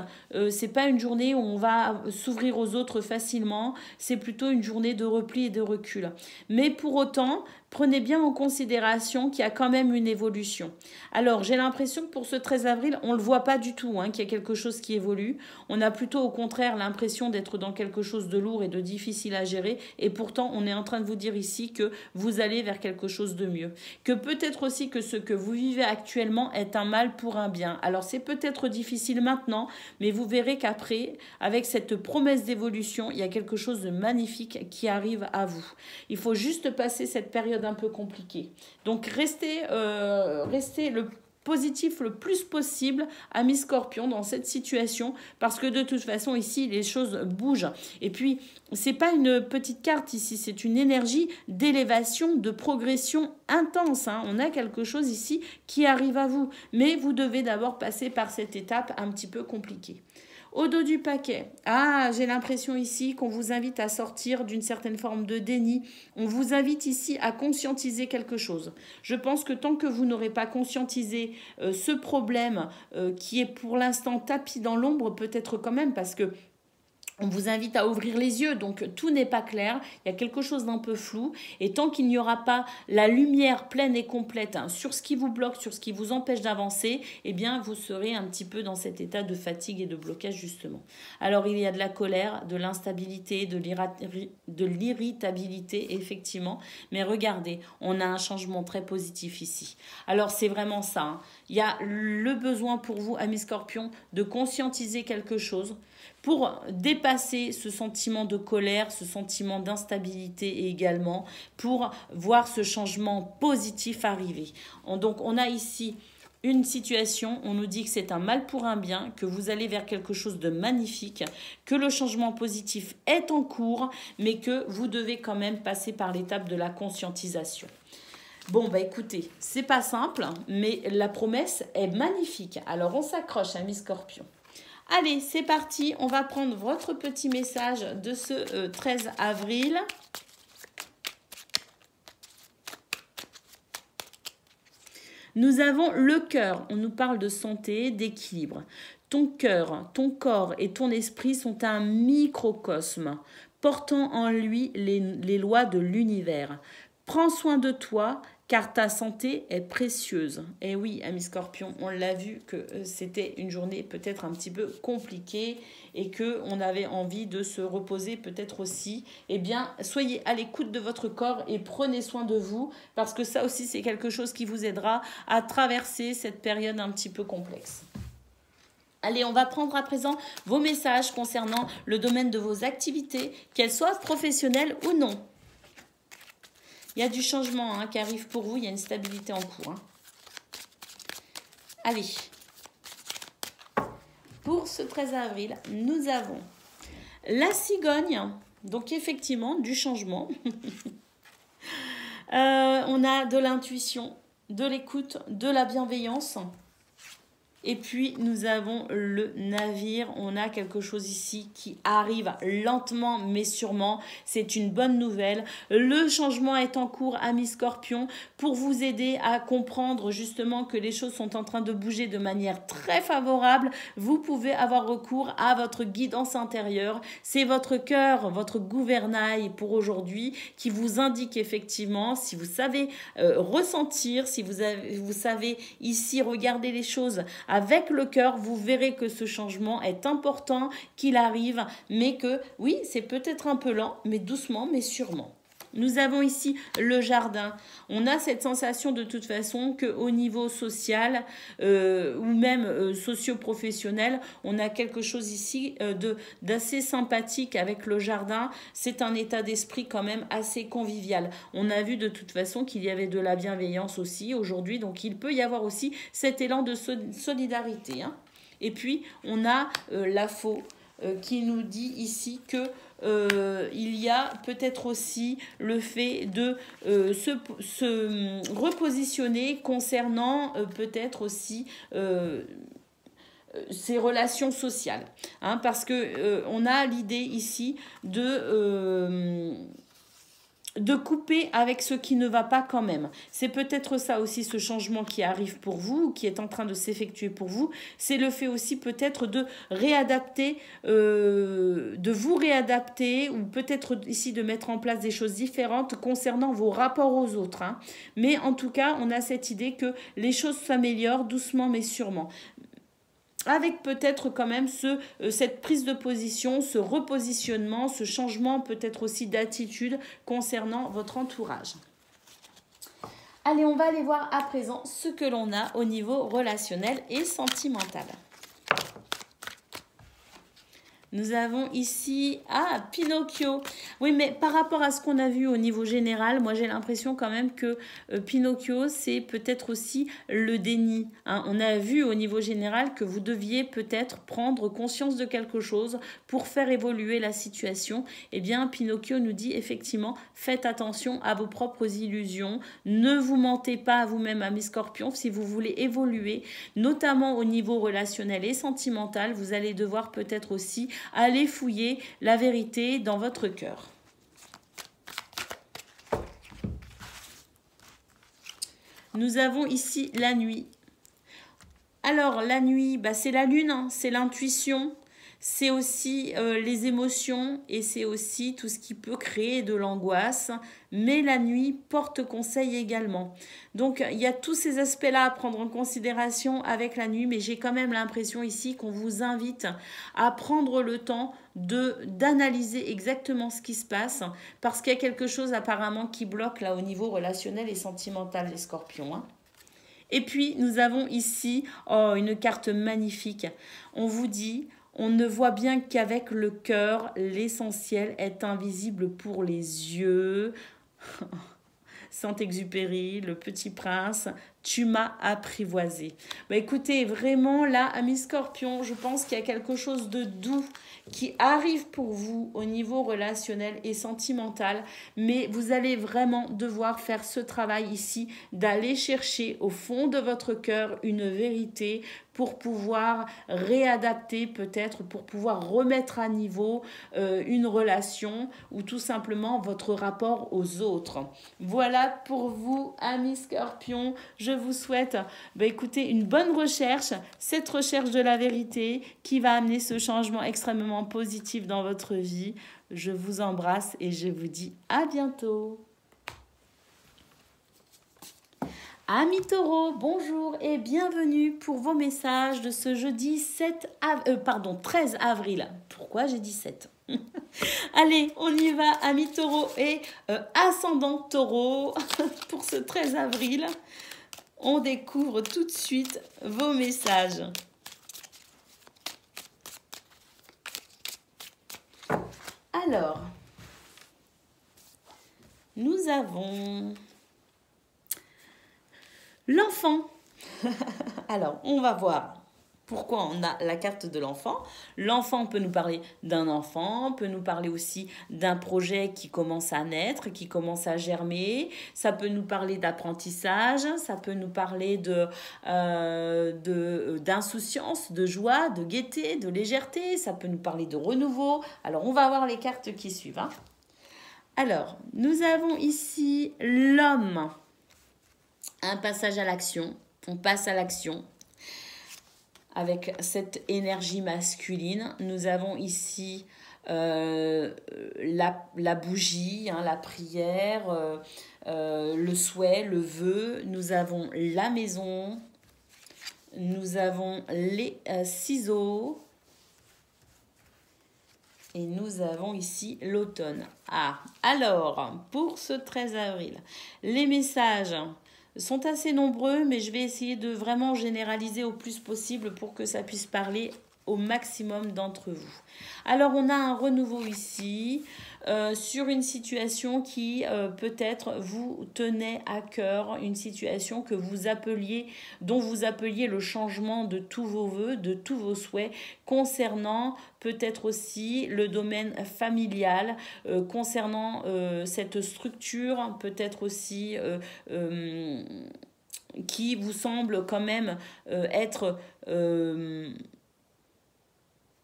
c'est pas une journée où on va s'ouvrir aux autres facilement, c'est plutôt une journée de repli et de recul. Mais pour autant, prenez bien en considération qu'il y a quand même une évolution. Alors, j'ai l'impression que pour ce 13 avril, on ne le voit pas du tout, hein, qu'il y a quelque chose qui évolue. On a plutôt au contraire l'impression d'être dans quelque chose de lourd et de difficile à gérer. Et pourtant, on est en train de vous dire ici que vous allez vers quelque chose de mieux. Que peut-être aussi que ce que vous vivez actuellement est un mal pour un bien. Alors, c'est peut-être difficile maintenant, mais vous verrez qu'après, avec cette promesse d'évolution, il y a quelque chose de magnifique qui arrive à vous. Il faut juste passer cette période un peu compliquée. Donc, restez le positif le plus possible, amis Scorpion, dans cette situation, parce que de toute façon, ici, les choses bougent. Et puis, c'est pas une petite carte ici, c'est une énergie d'élévation, de progression intense. Hein. On a quelque chose ici qui arrive à vous. Mais vous devez d'abord passer par cette étape un petit peu compliquée. Au dos du paquet, ah, j'ai l'impression ici qu'on vous invite à sortir d'une certaine forme de déni. On vous invite ici à conscientiser quelque chose. Je pense que tant que vous n'aurez pas conscientisé ce problème qui est pour l'instant tapis dans l'ombre, peut-être quand même parce que on vous invite à ouvrir les yeux, donc tout n'est pas clair, il y a quelque chose d'un peu flou, et tant qu'il n'y aura pas la lumière pleine et complète sur ce qui vous bloque, sur ce qui vous empêche d'avancer, eh bien vous serez un petit peu dans cet état de fatigue et de blocage justement. Alors il y a de la colère, de l'instabilité, de l'irritabilité effectivement, mais regardez, on a un changement très positif ici. Alors c'est vraiment ça, hein. Il y a le besoin pour vous, amis Scorpions, de conscientiser quelque chose, pour dépasser ce sentiment de colère, ce sentiment d'instabilité également, pour voir ce changement positif arriver. Donc on a ici une situation, on nous dit que c'est un mal pour un bien, que vous allez vers quelque chose de magnifique, que le changement positif est en cours, mais que vous devez quand même passer par l'étape de la conscientisation. Bon, bah écoutez, c'est pas simple, mais la promesse est magnifique. Alors on s'accroche, amis Scorpions. Allez, c'est parti, on va prendre votre petit message de ce 13 avril. Nous avons le cœur, on nous parle de santé, d'équilibre. Ton cœur, ton corps et ton esprit sont un microcosme, portant en lui les lois de l'univers. Prends soin de toi, car ta santé est précieuse. Et oui, amis Scorpions, on l'a vu que c'était une journée peut-être un petit peu compliquée et qu'on avait envie de se reposer peut-être aussi. Eh bien, soyez à l'écoute de votre corps et prenez soin de vous, parce que ça aussi, c'est quelque chose qui vous aidera à traverser cette période un petit peu complexe. Allez, on va prendre à présent vos messages concernant le domaine de vos activités, qu'elles soient professionnelles ou non. Il y a du changement qui arrive pour vous, il y a une stabilité en cours. Allez, pour ce 13 avril, nous avons la cigogne, donc effectivement du changement. On a de l'intuition, de l'écoute, de la bienveillance. Et puis, nous avons le navire. On a quelque chose ici qui arrive lentement mais sûrement. C'est une bonne nouvelle. Le changement est en cours, amis Scorpions, pour vous aider à comprendre justement que les choses sont en train de bouger de manière très favorable. Vous pouvez avoir recours à votre guidance intérieure. C'est votre cœur, votre gouvernail pour aujourd'hui qui vous indique effectivement, si vous savez ressentir, si vous savez ici regarder les choses avec le cœur, vous verrez que ce changement est important, qu'il arrive, mais que oui, c'est peut-être un peu lent, mais doucement, mais sûrement. Nous avons ici le jardin. On a cette sensation de toute façon qu'au niveau social ou même socio-professionnel, on a quelque chose ici d'assez sympathique avec le jardin. C'est un état d'esprit quand même assez convivial. On a vu de toute façon qu'il y avait de la bienveillance aussi aujourd'hui, donc il peut y avoir aussi cet élan de solidarité. Et puis, on a la faux qui nous dit ici que il y a peut-être aussi le fait de se repositionner concernant peut-être aussi ces relations sociales. Parce que on a l'idée ici de couper avec ce qui ne va pas quand même. C'est peut-être ça aussi, ce changement qui arrive pour vous, qui est en train de s'effectuer pour vous. C'est le fait aussi peut-être de réadapter, de vous réadapter, ou peut-être ici de mettre en place des choses différentes concernant vos rapports aux autres. Mais en tout cas, on a cette idée que les choses s'améliorent doucement mais sûrement. Avec peut-être quand même cette prise de position, ce repositionnement, ce changement peut-être aussi d'attitude concernant votre entourage. Allez, on va aller voir à présent ce que l'on a au niveau relationnel et sentimental. Nous avons ici, Pinocchio. Oui, mais par rapport à ce qu'on a vu au niveau général, moi j'ai l'impression quand même que Pinocchio, c'est peut-être aussi le déni. Hein. On a vu au niveau général que vous deviez peut-être prendre conscience de quelque chose pour faire évoluer la situation. Eh bien, Pinocchio nous dit effectivement, faites attention à vos propres illusions. Ne vous mentez pas à vous-même, amis Scorpions, si vous voulez évoluer, notamment au niveau relationnel et sentimental, vous allez devoir peut-être aussi aller fouiller la vérité dans votre cœur. Nous avons ici la nuit. Alors, la nuit, c'est la lune, hein, c'est l'intuition, c'est aussi les émotions et c'est aussi tout ce qui peut créer de l'angoisse. Mais la nuit porte conseil également. Donc, il y a tous ces aspects-là à prendre en considération avec la nuit, mais j'ai quand même l'impression ici qu'on vous invite à prendre le temps d'analyser exactement ce qui se passe, parce qu'il y a quelque chose apparemment qui bloque là au niveau relationnel et sentimental, les Scorpions. Hein. Et puis, nous avons ici une carte magnifique. On vous dit... On ne voit bien qu'avec le cœur, l'essentiel est invisible pour les yeux. Saint-Exupéry, le petit prince, tu m'as apprivoisé. Écoutez, vraiment là, amis Scorpions, je pense qu'il y a quelque chose de doux qui arrive pour vous au niveau relationnel et sentimental, mais vous allez vraiment devoir faire ce travail ici, d'aller chercher au fond de votre cœur une vérité pour pouvoir réadapter peut-être, pour pouvoir remettre à niveau une relation ou tout simplement votre rapport aux autres. Voilà pour vous, amis Scorpions. Je vous souhaite écoutez, une bonne recherche, cette recherche de la vérité qui va amener ce changement extrêmement positif dans votre vie. Je vous embrasse et je vous dis à bientôt. Amis taureaux, bonjour et bienvenue pour vos messages de ce jeudi 13 avril. Pourquoi j'ai dit 7 Allez, on y va, amis taureaux et ascendant taureau pour ce 13 avril. On découvre tout de suite vos messages. Alors, nous avons l'enfant. Alors, on va voir pourquoi on a la carte de l'enfant. L'enfant peut nous parler d'un enfant, peut nous parler aussi d'un projet qui commence à naître, qui commence à germer. Ça peut nous parler d'apprentissage, ça peut nous parler d'insouciance, de joie, de gaieté, de légèreté. Ça peut nous parler de renouveau. Alors, on va voir les cartes qui suivent. Hein. Alors, nous avons ici l'homme. Un passage à l'action. On passe à l'action. Avec cette énergie masculine, nous avons ici la bougie, hein, la prière, le souhait, le vœu. Nous avons la maison, nous avons les ciseaux et nous avons ici l'automne. Alors, pour ce 13 avril, les messages sont assez nombreux, mais je vais essayer de vraiment généraliser au plus possible pour que ça puisse parler au maximum d'entre vous. Alors, on a un renouveau ici sur une situation qui peut-être vous tenait à cœur, une situation que vous appeliez, dont vous appeliez le changement de tous vos vœux, de tous vos souhaits, concernant peut-être aussi le domaine familial, concernant cette structure, peut-être aussi qui vous semble quand même être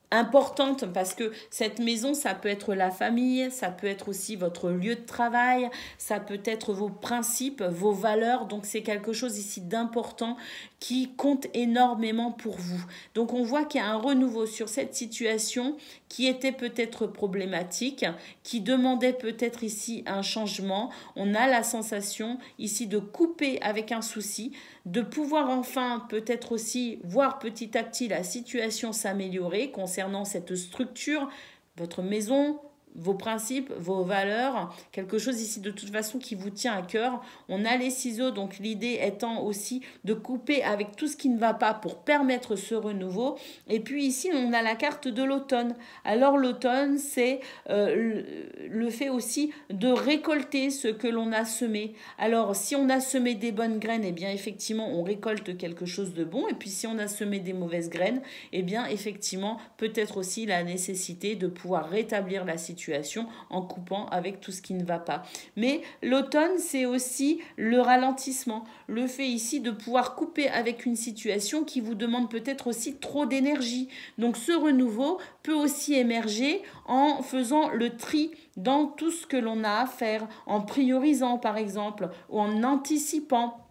importante, parce que cette maison, ça peut être la famille, ça peut être aussi votre lieu de travail, ça peut être vos principes, vos valeurs. Donc c'est quelque chose ici d'important qui compte énormément pour vous. Donc on voit qu'il y a un renouveau sur cette situation qui était peut-être problématique, qui demandait peut-être ici un changement. On a la sensation ici de couper avec un souci, de pouvoir enfin peut-être aussi voir petit à petit la situation s'améliorer concernant cette structure, votre maison, vos principes, vos valeurs, quelque chose ici de toute façon qui vous tient à cœur. On a les ciseaux, donc l'idée étant aussi de couper avec tout ce qui ne va pas pour permettre ce renouveau. Et puis ici, on a la carte de l'automne. Alors l'automne, c'est le fait aussi de récolter ce que l'on a semé. Alors si on a semé des bonnes graines, eh bien effectivement, on récolte quelque chose de bon. Et puis si on a semé des mauvaises graines, eh bien effectivement, peut-être aussi la nécessité de pouvoir rétablir la situation en coupant avec tout ce qui ne va pas. Mais l'automne, c'est aussi le ralentissement, le fait ici de pouvoir couper avec une situation qui vous demande peut-être aussi trop d'énergie. Donc ce renouveau peut aussi émerger en faisant le tri dans tout ce que l'on a à faire, en priorisant par exemple, ou en anticipant,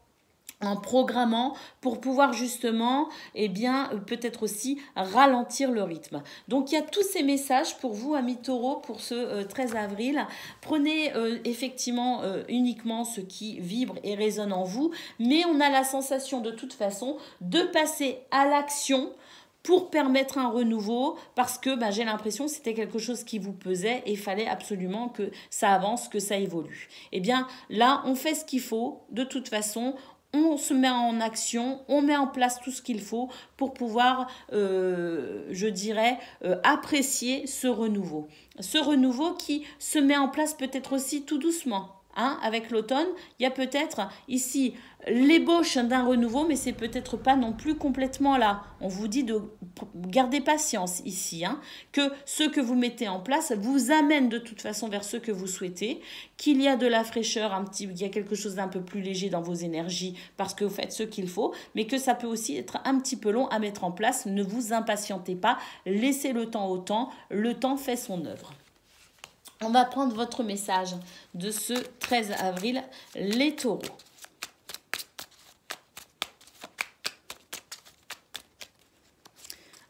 en programmant pour pouvoir justement, eh bien, peut-être aussi ralentir le rythme. Donc, il y a tous ces messages pour vous, amis taureaux, pour ce 13 avril. Prenez effectivement uniquement ce qui vibre et résonne en vous, mais on a la sensation de toute façon de passer à l'action pour permettre un renouveau, parce que j'ai l'impression que c'était quelque chose qui vous pesait et il fallait absolument que ça avance, que ça évolue. Eh bien, là, on fait ce qu'il faut, de toute façon. On se met en action, on met en place tout ce qu'il faut pour pouvoir, je dirais, apprécier ce renouveau. Ce renouveau qui se met en place peut-être aussi tout doucement. Avec l'automne, il y a peut-être ici l'ébauche d'un renouveau, mais c'est peut-être pas non plus complètement là. On vous dit de garder patience ici, que ce que vous mettez en place vous amène de toute façon vers ce que vous souhaitez, qu'il y a de la fraîcheur, il y a quelque chose d'un peu plus léger dans vos énergies parce que vous faites ce qu'il faut, mais que ça peut aussi être un petit peu long à mettre en place. Ne vous impatientez pas, laissez le temps au temps, le temps fait son œuvre. On va prendre votre message de ce 13 avril, les taureaux.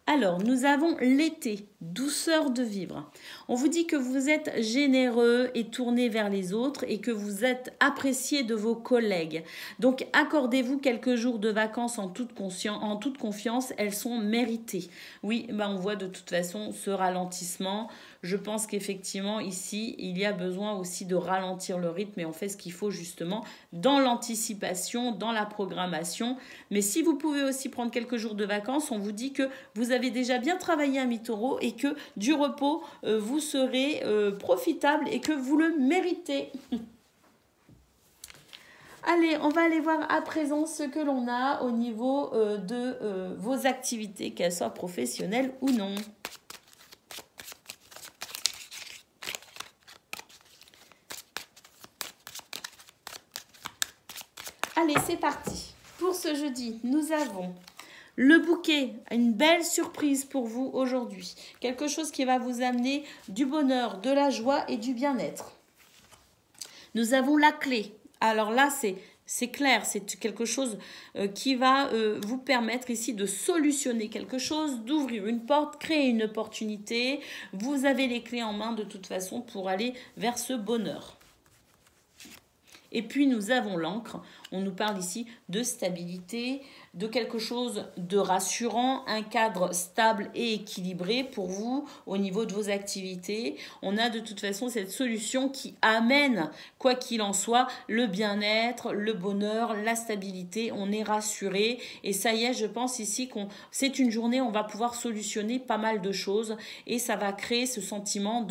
Alors, nous avons l'été, douceur de vivre. On vous dit que vous êtes généreux et tourné vers les autres et que vous êtes apprécié de vos collègues. Donc, accordez-vous quelques jours de vacances en toute confiance, elles sont méritées. Oui, on voit de toute façon ce ralentissement. Je pense qu'effectivement, ici, il y a besoin aussi de ralentir le rythme et on fait ce qu'il faut justement dans l'anticipation, dans la programmation. Mais si vous pouvez aussi prendre quelques jours de vacances, on vous dit que vous avez déjà bien travaillé, amis taureaux, et que du repos, vous serez profitable et que vous le méritez. Allez, on va aller voir à présent ce que l'on a au niveau de vos activités, qu'elles soient professionnelles ou non. Allez, c'est parti. Pour ce jeudi, nous avons le bouquet, une belle surprise pour vous aujourd'hui. Quelque chose qui va vous amener du bonheur, de la joie et du bien-être. Nous avons la clé. Alors là, c'est clair, c'est quelque chose qui va vous permettre ici de solutionner quelque chose, d'ouvrir une porte, créer une opportunité. Vous avez les clés en main de toute façon pour aller vers ce bonheur. Et puis nous avons l'encre, on nous parle ici de stabilité, de quelque chose de rassurant, un cadre stable et équilibré pour vous au niveau de vos activités. On a de toute façon cette solution qui amène, quoi qu'il en soit, le bien-être, le bonheur, la stabilité. On est rassuré et ça y est, je pense ici que c'est une journée où on va pouvoir solutionner pas mal de choses et ça va créer ce sentiment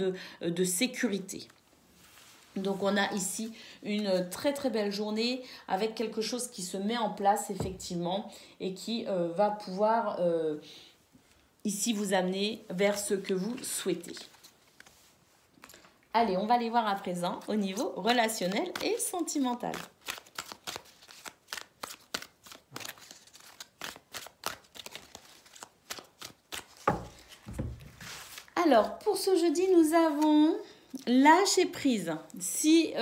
de sécurité. Donc on a ici une très très belle journée avec quelque chose qui se met en place effectivement et qui va pouvoir ici vous amener vers ce que vous souhaitez. Allez, on va aller voir à présent au niveau relationnel et sentimental. Alors, pour ce jeudi, nous avons lâcher prise. Si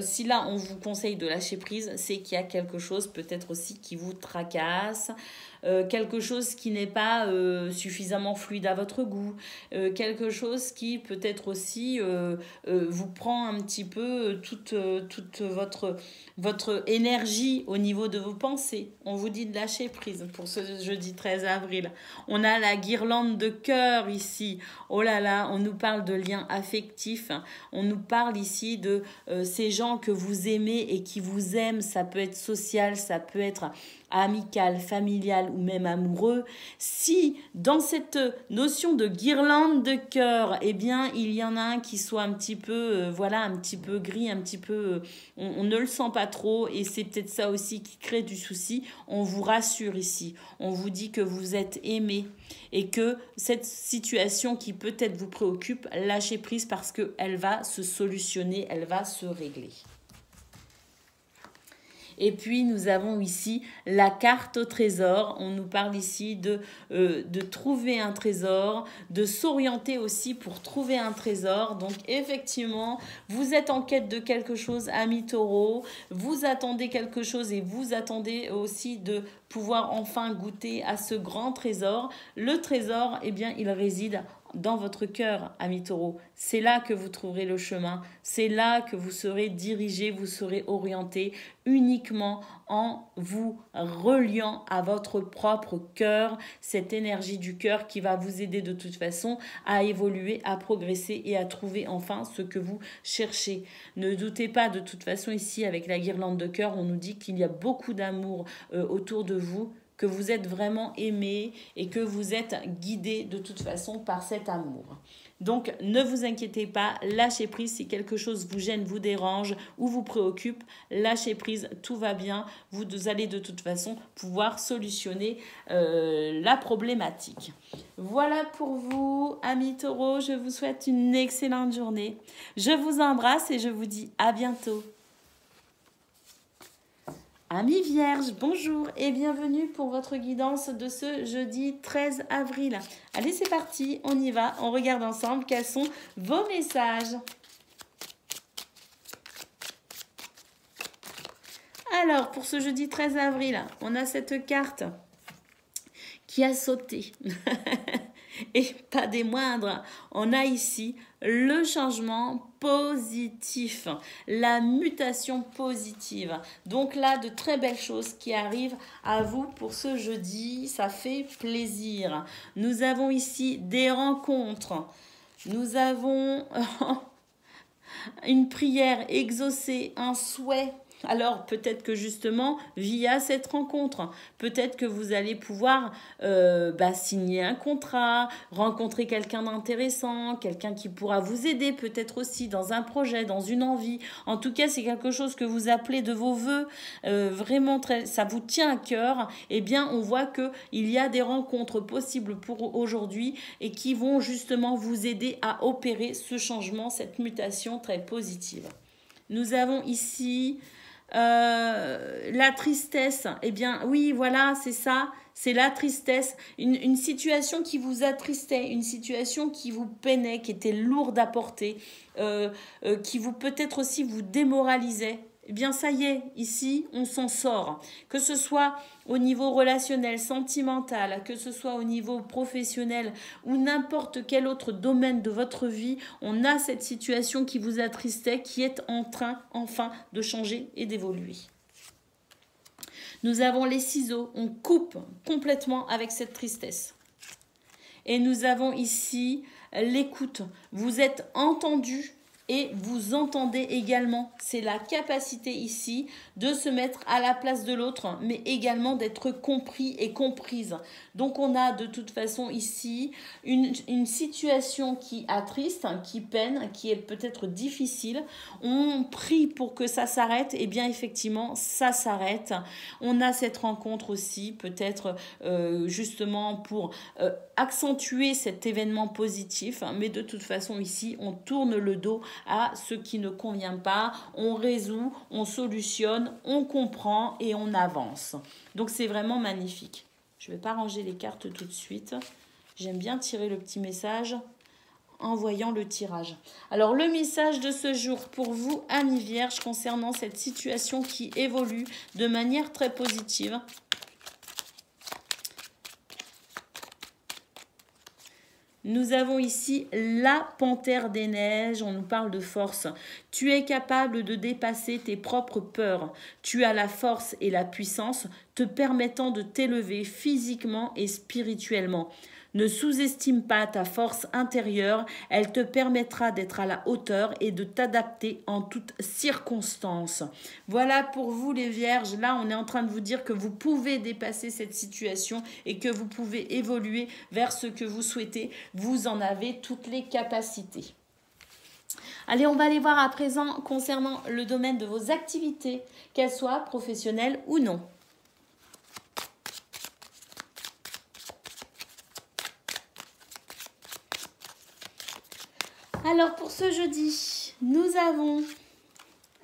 si là on vous conseille de lâcher prise, c'est qu'il y a quelque chose peut-être aussi qui vous tracasse, quelque chose qui n'est pas suffisamment fluide à votre goût, quelque chose qui peut-être aussi vous prend un petit peu toute votre énergie au niveau de vos pensées. On vous dit de lâcher prise pour ce jeudi 13 avril. On a la guirlande de cœur ici. Oh là là, on nous parle de liens affectifs. On nous parle ici de ces gens que vous aimez et qui vous aiment. Ça peut être social, ça peut être amical, familial ou même amoureux. Si dans cette notion de guirlande de cœur, eh bien, il y en a un qui soit un petit peu, voilà, un petit peu gris, un petit peu, on ne le sent pas trop et c'est peut-être ça aussi qui crée du souci. On vous rassure ici. On vous dit que vous êtes aimé et que cette situation qui peut-être vous préoccupe, lâchez prise parce qu'elle va se solutionner, elle va se régler. Et puis, nous avons ici la carte au trésor. On nous parle ici de trouver un trésor, de s'orienter aussi pour trouver un trésor. Donc, effectivement, vous êtes en quête de quelque chose, amis taureaux. Vous attendez quelque chose et vous attendez aussi de pouvoir enfin goûter à ce grand trésor. Le trésor, eh bien, il réside dans votre cœur, amis taureaux. C'est là que vous trouverez le chemin. C'est là que vous serez dirigé, vous serez orienté uniquement en vous reliant à votre propre cœur, cette énergie du cœur qui va vous aider de toute façon à évoluer, à progresser et à trouver enfin ce que vous cherchez. Ne doutez pas, de toute façon ici avec la guirlande de cœur, on nous dit qu'il y a beaucoup d'amour autour de vous, que vous êtes vraiment aimé et que vous êtes guidé de toute façon par cet amour. Donc, ne vous inquiétez pas, lâchez prise si quelque chose vous gêne, vous dérange ou vous préoccupe. Lâchez prise, tout va bien. Vous allez de toute façon pouvoir solutionner la problématique. Voilà pour vous, amis taureaux. Je vous souhaite une excellente journée. Je vous embrasse et je vous dis à bientôt. Amis vierges, bonjour et bienvenue pour votre guidance de ce jeudi 13 avril. Allez, c'est parti, on y va, on regarde ensemble quels sont vos messages. Alors, pour ce jeudi 13 avril, on a cette carte qui a sauté. Et pas des moindres, on a ici le changement positif, la mutation positive. Donc là, de très belles choses qui arrivent à vous pour ce jeudi, ça fait plaisir. Nous avons ici des rencontres, nous avons une prière exaucée, un souhait. Alors peut-être que justement, via cette rencontre, peut-être que vous allez pouvoir signer un contrat, rencontrer quelqu'un d'intéressant, quelqu'un qui pourra vous aider peut-être aussi dans un projet, dans une envie. En tout cas, c'est quelque chose que vous appelez de vos voeux, vraiment très, ça vous tient à cœur. Eh bien, on voit qu'il y a des rencontres possibles pour aujourd'hui et qui vont justement vous aider à opérer ce changement, cette mutation très positive. Nous avons ici la tristesse. Eh bien, oui, voilà, c'est ça. C'est la tristesse. Une situation qui vous attristait, une situation qui vous peinait, qui était lourde à porter, qui vous peut-être aussi vous démoralisait. Eh bien, ça y est, ici, on s'en sort. Que ce soit au niveau relationnel, sentimental, que ce soit au niveau professionnel ou n'importe quel autre domaine de votre vie, on a cette situation qui vous attristait, qui est en train, enfin, de changer et d'évoluer. Nous avons les ciseaux, on coupe complètement avec cette tristesse. Et nous avons ici l'écoute. Vous êtes entendu et vous entendez également. C'est la capacité ici de se mettre à la place de l'autre, mais également d'être compris et comprise. Donc on a de toute façon ici une situation qui attriste, qui peine, qui est peut-être difficile. On prie pour que ça s'arrête, et bien effectivement ça s'arrête. On a cette rencontre aussi peut-être justement pour accentuer cet événement positif, mais de toute façon ici on tourne le dos à ce qui ne convient pas, on résout, on solutionne, on comprend et on avance. Donc c'est vraiment magnifique. Je ne vais pas ranger les cartes tout de suite. J'aime bien tirer le petit message en voyant le tirage. Alors le message de ce jour pour vous, amis vierges, concernant cette situation qui évolue de manière très positive. nous avons ici la panthère des neiges. On nous parle de force. Tu es capable de dépasser tes propres peurs. Tu as la force et la puissance te permettant de t'élever physiquement et spirituellement. Ne sous-estime pas ta force intérieure, elle te permettra d'être à la hauteur et de t'adapter en toutes circonstances. Voilà pour vous les vierges, là on est en train de vous dire que vous pouvez dépasser cette situation et que vous pouvez évoluer vers ce que vous souhaitez. Vous en avez toutes les capacités. Allez, on va aller voir à présent concernant le domaine de vos activités, qu'elles soient professionnelles ou non. Alors pour ce jeudi, nous avons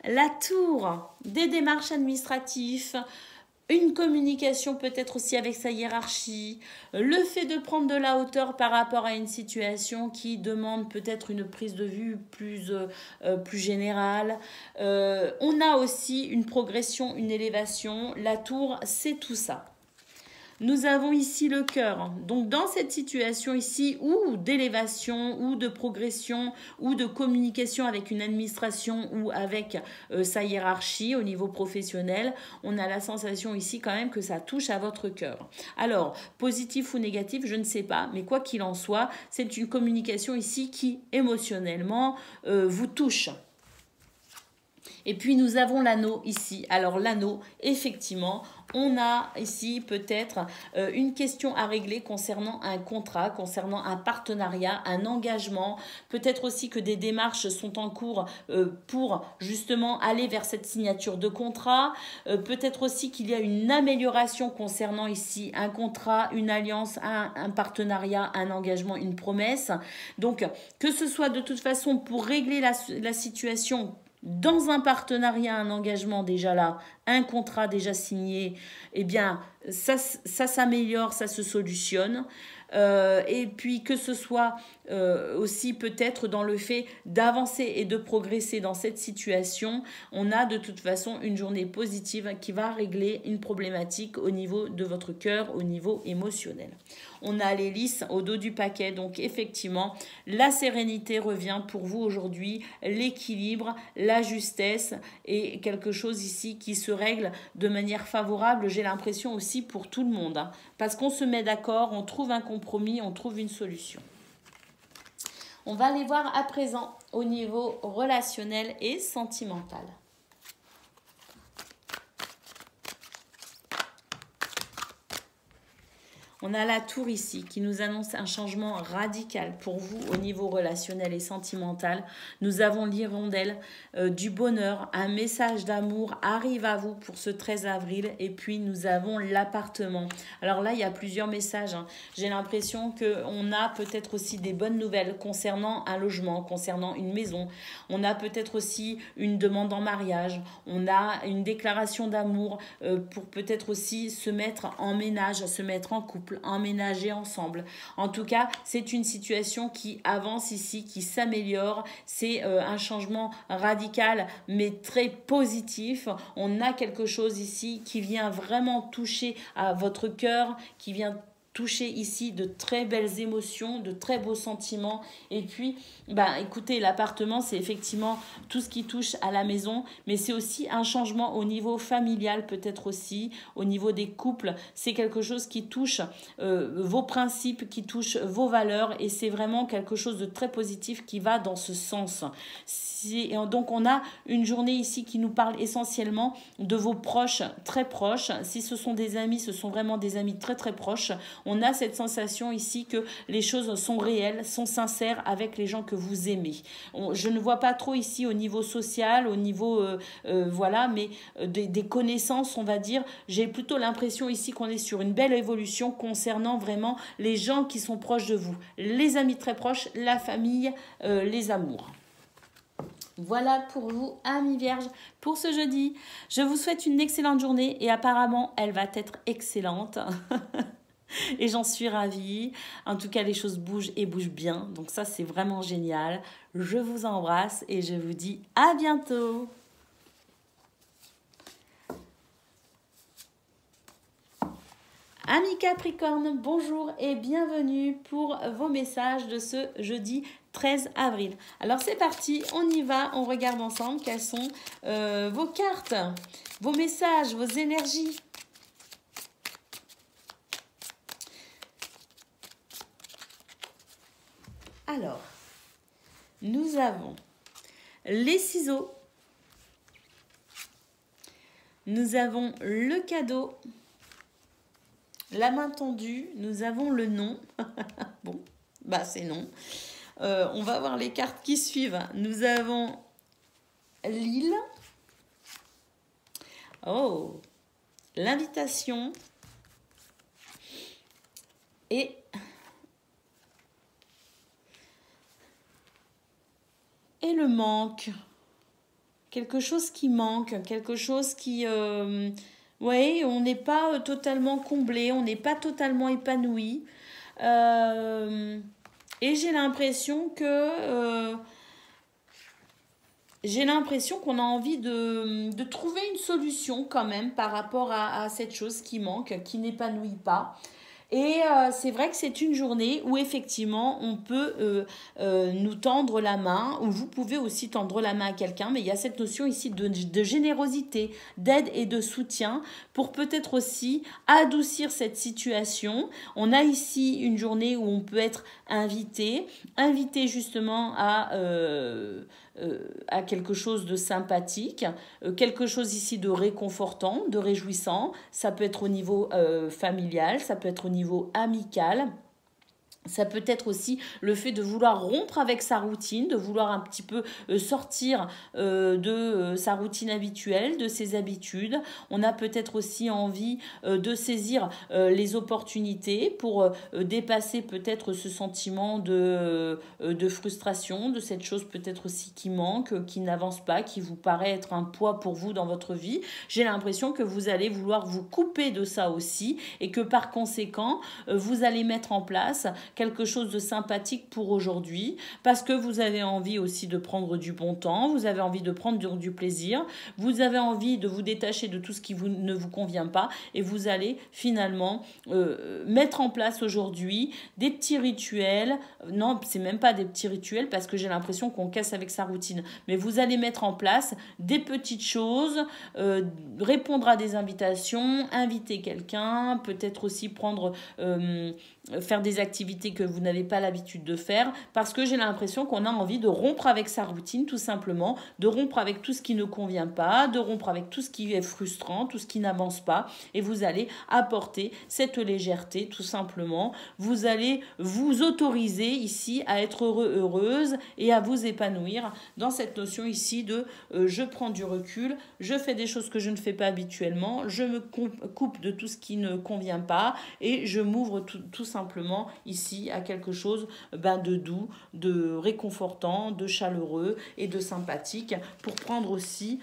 la tour des démarches administratives, une communication peut-être aussi avec sa hiérarchie, le fait de prendre de la hauteur par rapport à une situation qui demande peut-être une prise de vue plus générale. On a aussi une progression, une élévation. La tour, c'est tout ça. Nous avons ici le cœur. Donc dans cette situation ici, ou d'élévation, ou de progression, ou de communication avec une administration ou avec sa hiérarchie au niveau professionnel, on a la sensation ici quand même que ça touche à votre cœur. Alors, positif ou négatif, je ne sais pas, mais quoi qu'il en soit, c'est une communication ici qui émotionnellement vous touche. Et puis nous avons l'anneau ici. Alors l'anneau, effectivement, on a ici peut-être une question à régler concernant un contrat, concernant un partenariat, un engagement. Peut-être aussi que des démarches sont en cours pour justement aller vers cette signature de contrat. Peut-être aussi qu'il y a une amélioration concernant ici un contrat, une alliance, un partenariat, un engagement, une promesse. Donc que ce soit de toute façon pour régler la situation dans un partenariat, un engagement déjà là, un contrat déjà signé, eh bien, ça s'améliore, ça se solutionne. Et puis que ce soit aussi peut-être dans le fait d'avancer et de progresser dans cette situation, on a de toute façon une journée positive qui va régler une problématique au niveau de votre cœur, au niveau émotionnel. On a l'hélice au dos du paquet, donc effectivement, la sérénité revient pour vous aujourd'hui, l'équilibre, la justesse et quelque chose ici qui se règle de manière favorable, j'ai l'impression aussi pour tout le monde, hein, parce qu'on se met d'accord, on trouve un compromis, on trouve une solution. On va aller voir à présent au niveau relationnel et sentimental. On a la tour ici qui nous annonce un changement radical pour vous au niveau relationnel et sentimental. Nous avons l'hirondelle du bonheur, un message d'amour arrive à vous pour ce 13 avril. Et puis nous avons l'appartement. Alors là, il y a plusieurs messages, hein. J'ai l'impression qu'on a peut-être aussi des bonnes nouvelles concernant un logement, concernant une maison. On a peut-être aussi une demande en mariage. On a une déclaration d'amour pour peut-être aussi se mettre en ménage, se mettre en couple, emménager ensemble. En tout cas, c'est une situation qui avance ici, qui s'améliore. C'est un changement radical, mais très positif. On a quelque chose ici qui vient vraiment toucher à votre cœur, qui vient toucher ici de très belles émotions, de très beaux sentiments. Et puis, écoutez, l'appartement, c'est effectivement tout ce qui touche à la maison, mais c'est aussi un changement au niveau familial, peut-être aussi, au niveau des couples. C'est quelque chose qui touche vos principes, qui touche vos valeurs, et c'est vraiment quelque chose de très positif qui va dans ce sens. Donc, on a une journée ici qui nous parle essentiellement de vos proches, très proches. Si ce sont des amis, ce sont vraiment des amis très, très proches. On a cette sensation ici que les choses sont réelles, sont sincères avec les gens que vous aimez. Je ne vois pas trop ici au niveau social, au niveau, voilà, mais des connaissances, on va dire. J'ai plutôt l'impression ici qu'on est sur une belle évolution concernant vraiment les gens qui sont proches de vous. Les amis très proches, la famille, les amours. Voilà pour vous, amis vierges, pour ce jeudi. Je vous souhaite une excellente journée et apparemment, elle va être excellente. Et j'en suis ravie. En tout cas, les choses bougent et bougent bien. Donc ça, c'est vraiment génial. Je vous embrasse et je vous dis à bientôt. Amis Capricorne, bonjour et bienvenue pour vos messages de ce jeudi 13 avril. Alors c'est parti, on y va, on regarde ensemble quelles sont vos cartes, vos messages, vos énergies. Alors, nous avons les ciseaux, nous avons le cadeau, la main tendue, nous avons le non. Bon, bah c'est non. On va voir les cartes qui suivent. Nous avons l'île. Oh, l'invitation. Et le manque. Quelque chose qui manque, quelque chose qui... oui, on n'est pas totalement comblé, on n'est pas totalement épanoui. Et j'ai l'impression que... qu'on a envie de trouver une solution quand même par rapport à cette chose qui manque, qui n'épanouit pas. Et c'est vrai que c'est une journée où effectivement on peut nous tendre la main, ou vous pouvez aussi tendre la main à quelqu'un, mais il y a cette notion ici de générosité, d'aide et de soutien pour peut-être aussi adoucir cette situation. On a ici une journée où on peut être invité justement à quelque chose de sympathique, quelque chose ici de réconfortant, de réjouissant. Ça peut être au niveau familial, ça peut être au niveau amical. Ça peut être aussi le fait de vouloir rompre avec sa routine, de vouloir un petit peu sortir de sa routine habituelle, de ses habitudes. On a peut-être aussi envie de saisir les opportunités pour dépasser peut-être ce sentiment de frustration, de cette chose peut-être aussi qui manque, qui n'avance pas, qui vous paraît être un poids pour vous dans votre vie. J'ai l'impression que vous allez vouloir vous couper de ça aussi et que par conséquent, vous allez mettre en place quelque chose de sympathique pour aujourd'hui, parce que vous avez envie aussi de prendre du bon temps, vous avez envie de prendre du plaisir, vous avez envie de vous détacher de tout ce qui ne vous convient pas, et vous allez finalement mettre en place aujourd'hui des petits rituels. Non, c'est même pas des petits rituels, parce que j'ai l'impression qu'on casse avec sa routine, mais vous allez mettre en place des petites choses, répondre à des invitations, inviter quelqu'un, peut-être aussi faire des activités que vous n'avez pas l'habitude de faire, parce que j'ai l'impression qu'on a envie de rompre avec sa routine, tout simplement, de rompre avec tout ce qui ne convient pas, de rompre avec tout ce qui est frustrant, tout ce qui n'avance pas, et vous allez apporter cette légèreté, tout simplement. Vous allez vous autoriser ici à être heureux, heureuse, et à vous épanouir dans cette notion ici de je prends du recul, je fais des choses que je ne fais pas habituellement, je me coupe de tout ce qui ne convient pas, et je m'ouvre tout simplement ici à quelque chose de doux, de réconfortant, de chaleureux et de sympathique, pour prendre aussi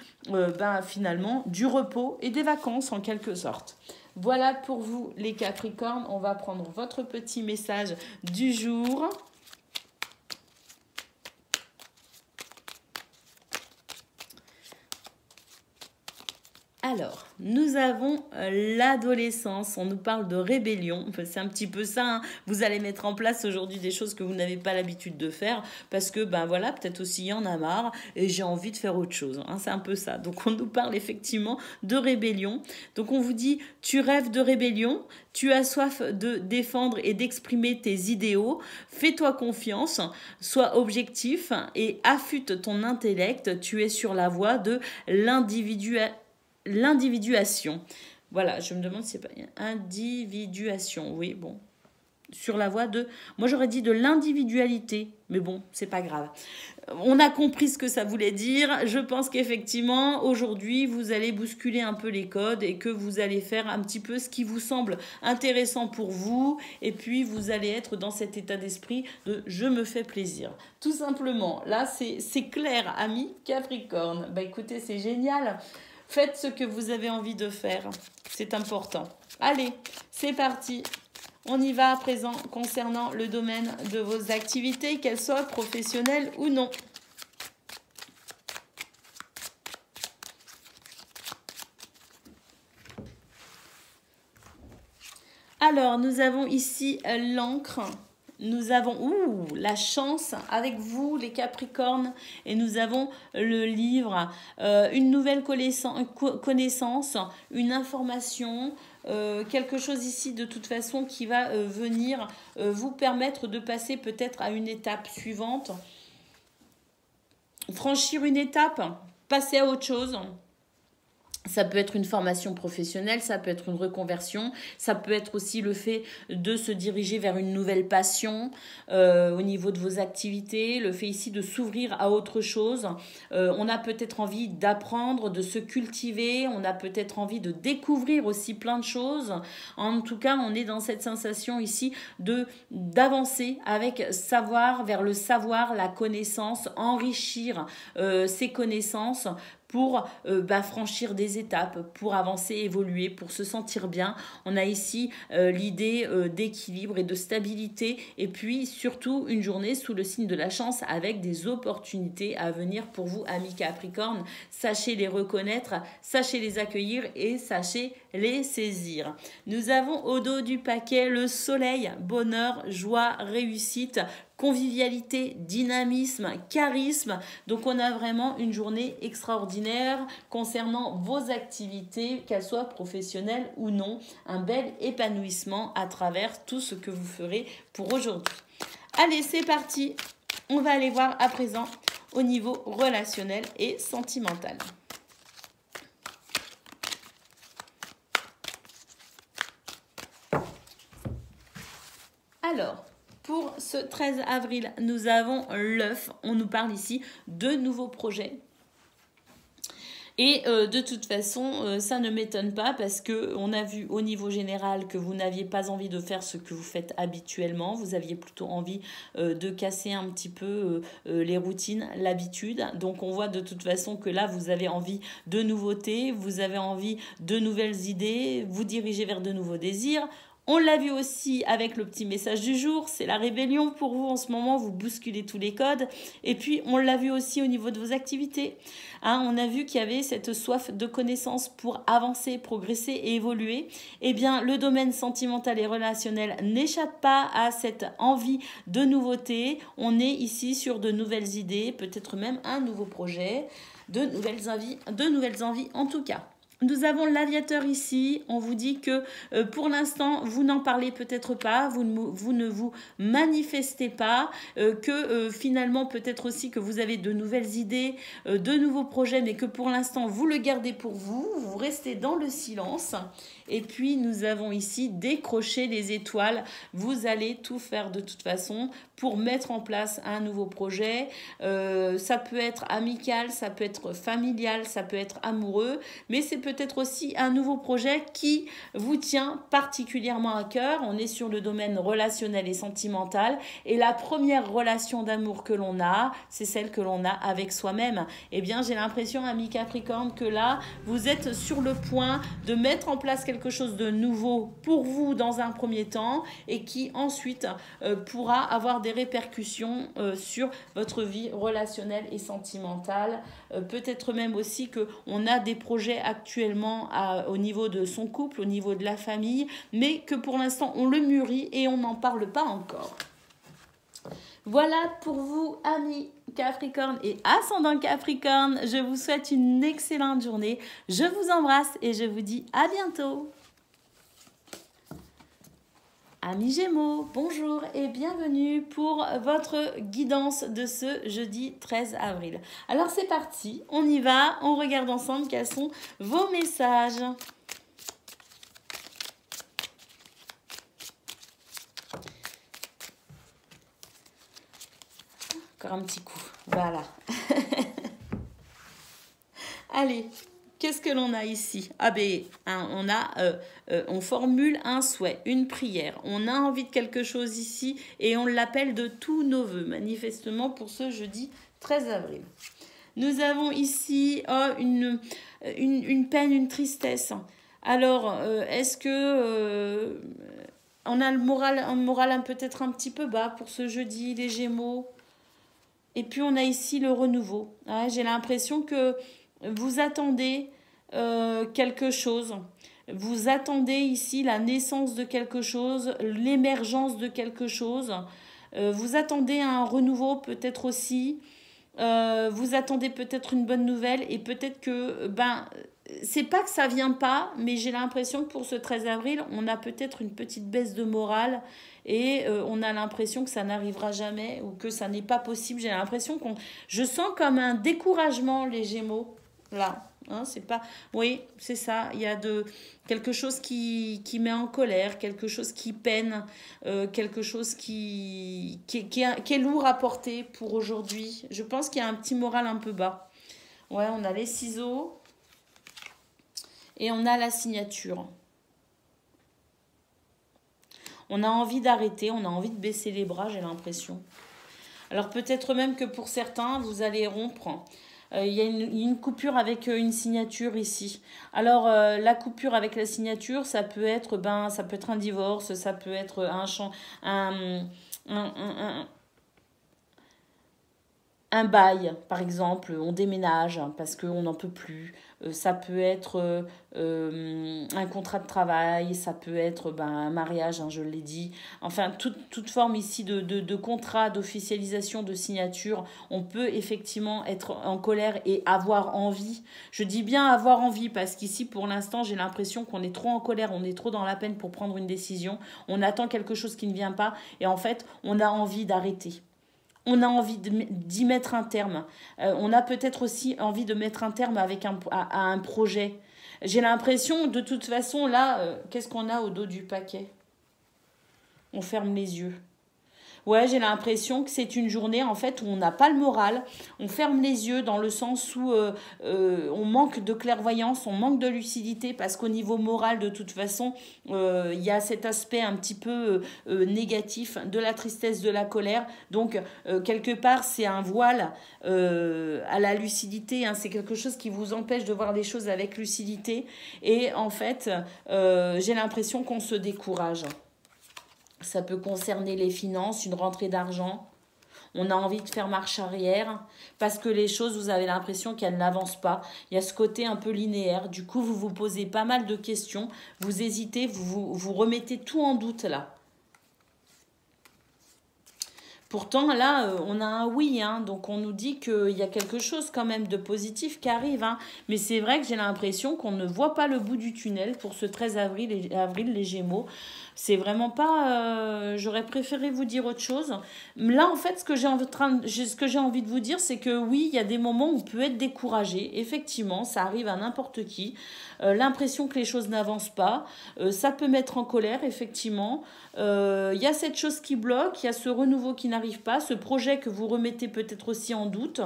finalement du repos et des vacances en quelque sorte. Voilà pour vous les Capricornes. On va prendre votre petit message du jour. Alors, nous avons l'adolescence, on nous parle de rébellion, enfin, c'est un petit peu ça, hein. Vous allez mettre en place aujourd'hui des choses que vous n'avez pas l'habitude de faire, parce que voilà, peut-être aussi il y en a marre et j'ai envie de faire autre chose, hein. C'est un peu ça, donc on nous parle effectivement de rébellion. Donc on vous dit, tu rêves de rébellion, tu as soif de défendre et d'exprimer tes idéaux, fais-toi confiance, sois objectif et affûte ton intellect, tu es sur la voie de l'individuation. Voilà, je me demande si c'est pas individuation. Oui, bon. Sur la voie de... Moi, j'aurais dit de l'individualité. Mais bon, c'est pas grave. On a compris ce que ça voulait dire. Je pense qu'effectivement, aujourd'hui, vous allez bousculer un peu les codes et que vous allez faire un petit peu ce qui vous semble intéressant pour vous. Et puis, vous allez être dans cet état d'esprit de « je me fais plaisir ». Tout simplement. Là, c'est clair, amis Capricorne. Bah écoutez, c'est génial. Faites ce que vous avez envie de faire. C'est important. Allez, c'est parti. On y va à présent concernant le domaine de vos activités, qu'elles soient professionnelles ou non. Alors, nous avons ici l'encre. Nous avons la chance avec vous, les Capricornes. Et nous avons le livre, une nouvelle connaissance, une information, quelque chose ici de toute façon qui va venir vous permettre de passer peut-être à une étape suivante. Franchir une étape, passer à autre chose. Ça peut être une formation professionnelle, ça peut être une reconversion, ça peut être aussi le fait de se diriger vers une nouvelle passion au niveau de vos activités, le fait ici de s'ouvrir à autre chose. On a peut-être envie d'apprendre, de se cultiver, on a peut-être envie de découvrir aussi plein de choses. En tout cas, on est dans cette sensation ici d'avancer avec savoir, vers le savoir, la connaissance, enrichir ses connaissances pour franchir des étapes, pour avancer, évoluer, pour se sentir bien. On a ici l'idée d'équilibre et de stabilité, et puis surtout une journée sous le signe de la chance avec des opportunités à venir pour vous, amis Capricorne. Sachez les reconnaître, sachez les accueillir et sachez les saisir. Nous avons au dos du paquet le soleil, bonheur, joie, réussite, convivialité, dynamisme, charisme. Donc on a vraiment une journée extraordinaire concernant vos activités, qu'elles soient professionnelles ou non. Un bel épanouissement à travers tout ce que vous ferez pour aujourd'hui. Allez, c'est parti. On va aller voir à présent au niveau relationnel et sentimental. Alors, pour ce 13 avril, nous avons l'œuf. On nous parle ici de nouveaux projets. Et de toute façon, ça ne m'étonne pas parce qu'on a vu au niveau général que vous n'aviez pas envie de faire ce que vous faites habituellement. Vous aviez plutôt envie de casser un petit peu les routines, l'habitude. Donc on voit de toute façon que là, vous avez envie de nouveautés, vous avez envie de nouvelles idées, vous dirigez vers de nouveaux désirs. On l'a vu aussi avec le petit message du jour, c'est la rébellion pour vous en ce moment, vous bousculez tous les codes. Et puis on l'a vu aussi au niveau de vos activités. On a vu qu'il y avait cette soif de connaissance pour avancer, progresser et évoluer. Eh bien, le domaine sentimental et relationnel n'échappe pas à cette envie de nouveauté. On est ici sur de nouvelles idées, peut-être même un nouveau projet, de nouvelles envies en tout cas. Nous avons l'aviateur ici, on vous dit que pour l'instant, vous n'en parlez peut-être pas, vous ne vous manifestez pas, que finalement peut-être aussi que vous avez de nouvelles idées, de nouveaux projets, mais que pour l'instant, vous le gardez pour vous, vous restez dans le silence. Et puis, nous avons ici décroché les étoiles. Vous allez tout faire de toute façon pour mettre en place un nouveau projet. Ça peut être amical, ça peut être familial, ça peut être amoureux, mais c'est peut-être aussi un nouveau projet qui vous tient particulièrement à cœur. On est sur le domaine relationnel et sentimental. Et la première relation d'amour que l'on a, c'est celle que l'on a avec soi-même. Eh bien, j'ai l'impression, ami Capricorne, que là, vous êtes sur le point de mettre en place quelque chose de nouveau pour vous dans un premier temps et qui ensuite pourra avoir des répercussions sur votre vie relationnelle et sentimentale. Peut-être même aussi qu'on a des projets actuellement au niveau de son couple, au niveau de la famille, mais que pour l'instant on le mûrit et on n'en parle pas encore. Voilà pour vous, amis Capricorne et ascendant Capricorne. Je vous souhaite une excellente journée. Je vous embrasse et je vous dis à bientôt. Amis Gémeaux, bonjour et bienvenue pour votre guidance de ce jeudi 13 avril. Alors c'est parti, on y va, on regarde ensemble quels sont vos messages. Encore un petit coup, voilà. Allez, qu'est-ce que l'on a ici? On formule un souhait, une prière. On a envie de quelque chose ici et on l'appelle de tous nos voeux, manifestement pour ce jeudi 13 avril. Nous avons ici une peine, une tristesse. Alors, est-ce que on a le moral peut-être un petit peu bas pour ce jeudi, les Gémeaux? Et puis, on a ici le renouveau. J'ai l'impression que vous attendez quelque chose. Vous attendez ici la naissance de quelque chose, l'émergence de quelque chose. Vous attendez un renouveau peut-être aussi. Vous attendez peut-être une bonne nouvelle et peut-être que, ben, c'est pas que ça vient pas, mais j'ai l'impression que pour ce 13 avril, on a peut-être une petite baisse de morale et on a l'impression que ça n'arrivera jamais ou que ça n'est pas possible. J'ai l'impression je sens comme un découragement les Gémeaux là. Hein, c'est pas, oui, c'est ça. Il y a quelque chose qui met en colère, quelque chose qui peine, quelque chose qui est lourd à porter pour aujourd'hui. Je pense qu'il y a un petit moral un peu bas. Ouais, on a les ciseaux et on a la signature. On a envie d'arrêter, on a envie de baisser les bras, j'ai l'impression. Alors peut-être même que pour certains, vous allez rompre. Il y a une coupure avec une signature ici. Alors, la coupure avec la signature, ça peut être un divorce, ça peut être un bail, par exemple, on déménage parce qu'on n'en peut plus. Ça peut être un contrat de travail, ça peut être un mariage, hein, je l'ai dit. Enfin, toute forme ici de contrat, d'officialisation, de signature, on peut effectivement être en colère et avoir envie. Je dis bien avoir envie parce qu'ici, pour l'instant, j'ai l'impression qu'on est trop en colère, on est trop dans la peine pour prendre une décision. On attend quelque chose qui ne vient pas et en fait, on a envie d'arrêter. On a envie d'y mettre un terme. On a peut-être aussi envie de mettre un terme à un projet. J'ai l'impression, de toute façon, là, qu'est-ce qu'on a au dos du paquet? On ferme les yeux. Ouais, j'ai l'impression que c'est une journée en fait où on n'a pas le moral, on ferme les yeux dans le sens où on manque de clairvoyance, on manque de lucidité parce qu'au niveau moral de toute façon, il y a cet aspect un petit peu négatif de la tristesse, de la colère. Donc quelque part c'est un voile à la lucidité, hein. C'est quelque chose qui vous empêche de voir les choses avec lucidité et en fait j'ai l'impression qu'on se décourage. Ça peut concerner les finances, une rentrée d'argent. On a envie de faire marche arrière parce que les choses, vous avez l'impression qu'elles n'avancent pas. Il y a ce côté un peu linéaire. Du coup, vous vous posez pas mal de questions. Vous hésitez, vous remettez tout en doute là. Pourtant, là, on a un oui, hein, donc on nous dit qu'il y a quelque chose quand même de positif qui arrive. Hein. Mais c'est vrai que j'ai l'impression qu'on ne voit pas le bout du tunnel pour ce 13 avril, les Gémeaux. C'est vraiment pas... j'aurais préféré vous dire autre chose. Là, en fait, ce que j'ai envie de vous dire, c'est que oui, il y a des moments où on peut être découragé. Effectivement, ça arrive à n'importe qui. L'impression que les choses n'avancent pas. Ça peut mettre en colère, effectivement. Il y a cette chose qui bloque, il y a ce renouveau qui n'arrive pas, ce projet que vous remettez peut-être aussi en doute.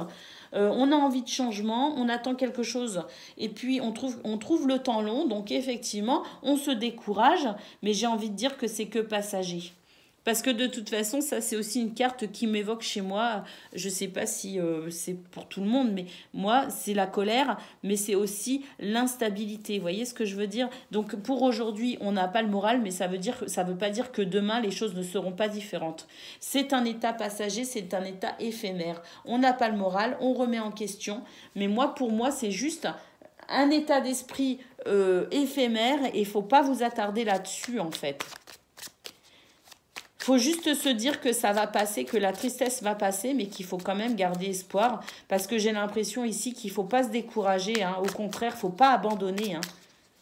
On a envie de changement, on attend quelque chose et puis on trouve le temps long, donc effectivement on se décourage, mais j'ai envie de dire que c'est que passager. Parce que de toute façon, ça c'est aussi une carte qui m'évoque chez moi. Je ne sais pas si c'est pour tout le monde, mais moi c'est la colère, mais c'est aussi l'instabilité. Vous voyez ce que je veux dire? Donc pour aujourd'hui, on n'a pas le moral, mais ça veut pas dire que demain les choses ne seront pas différentes. C'est un état passager, c'est un état éphémère. On n'a pas le moral, on remet en question, mais pour moi c'est juste un état d'esprit éphémère et il faut pas vous attarder là-dessus en fait. Faut juste se dire que ça va passer, que la tristesse va passer, mais qu'il faut quand même garder espoir. Parce que j'ai l'impression ici qu'il ne faut pas se décourager. Hein. Au contraire, il ne faut pas abandonner. Hein.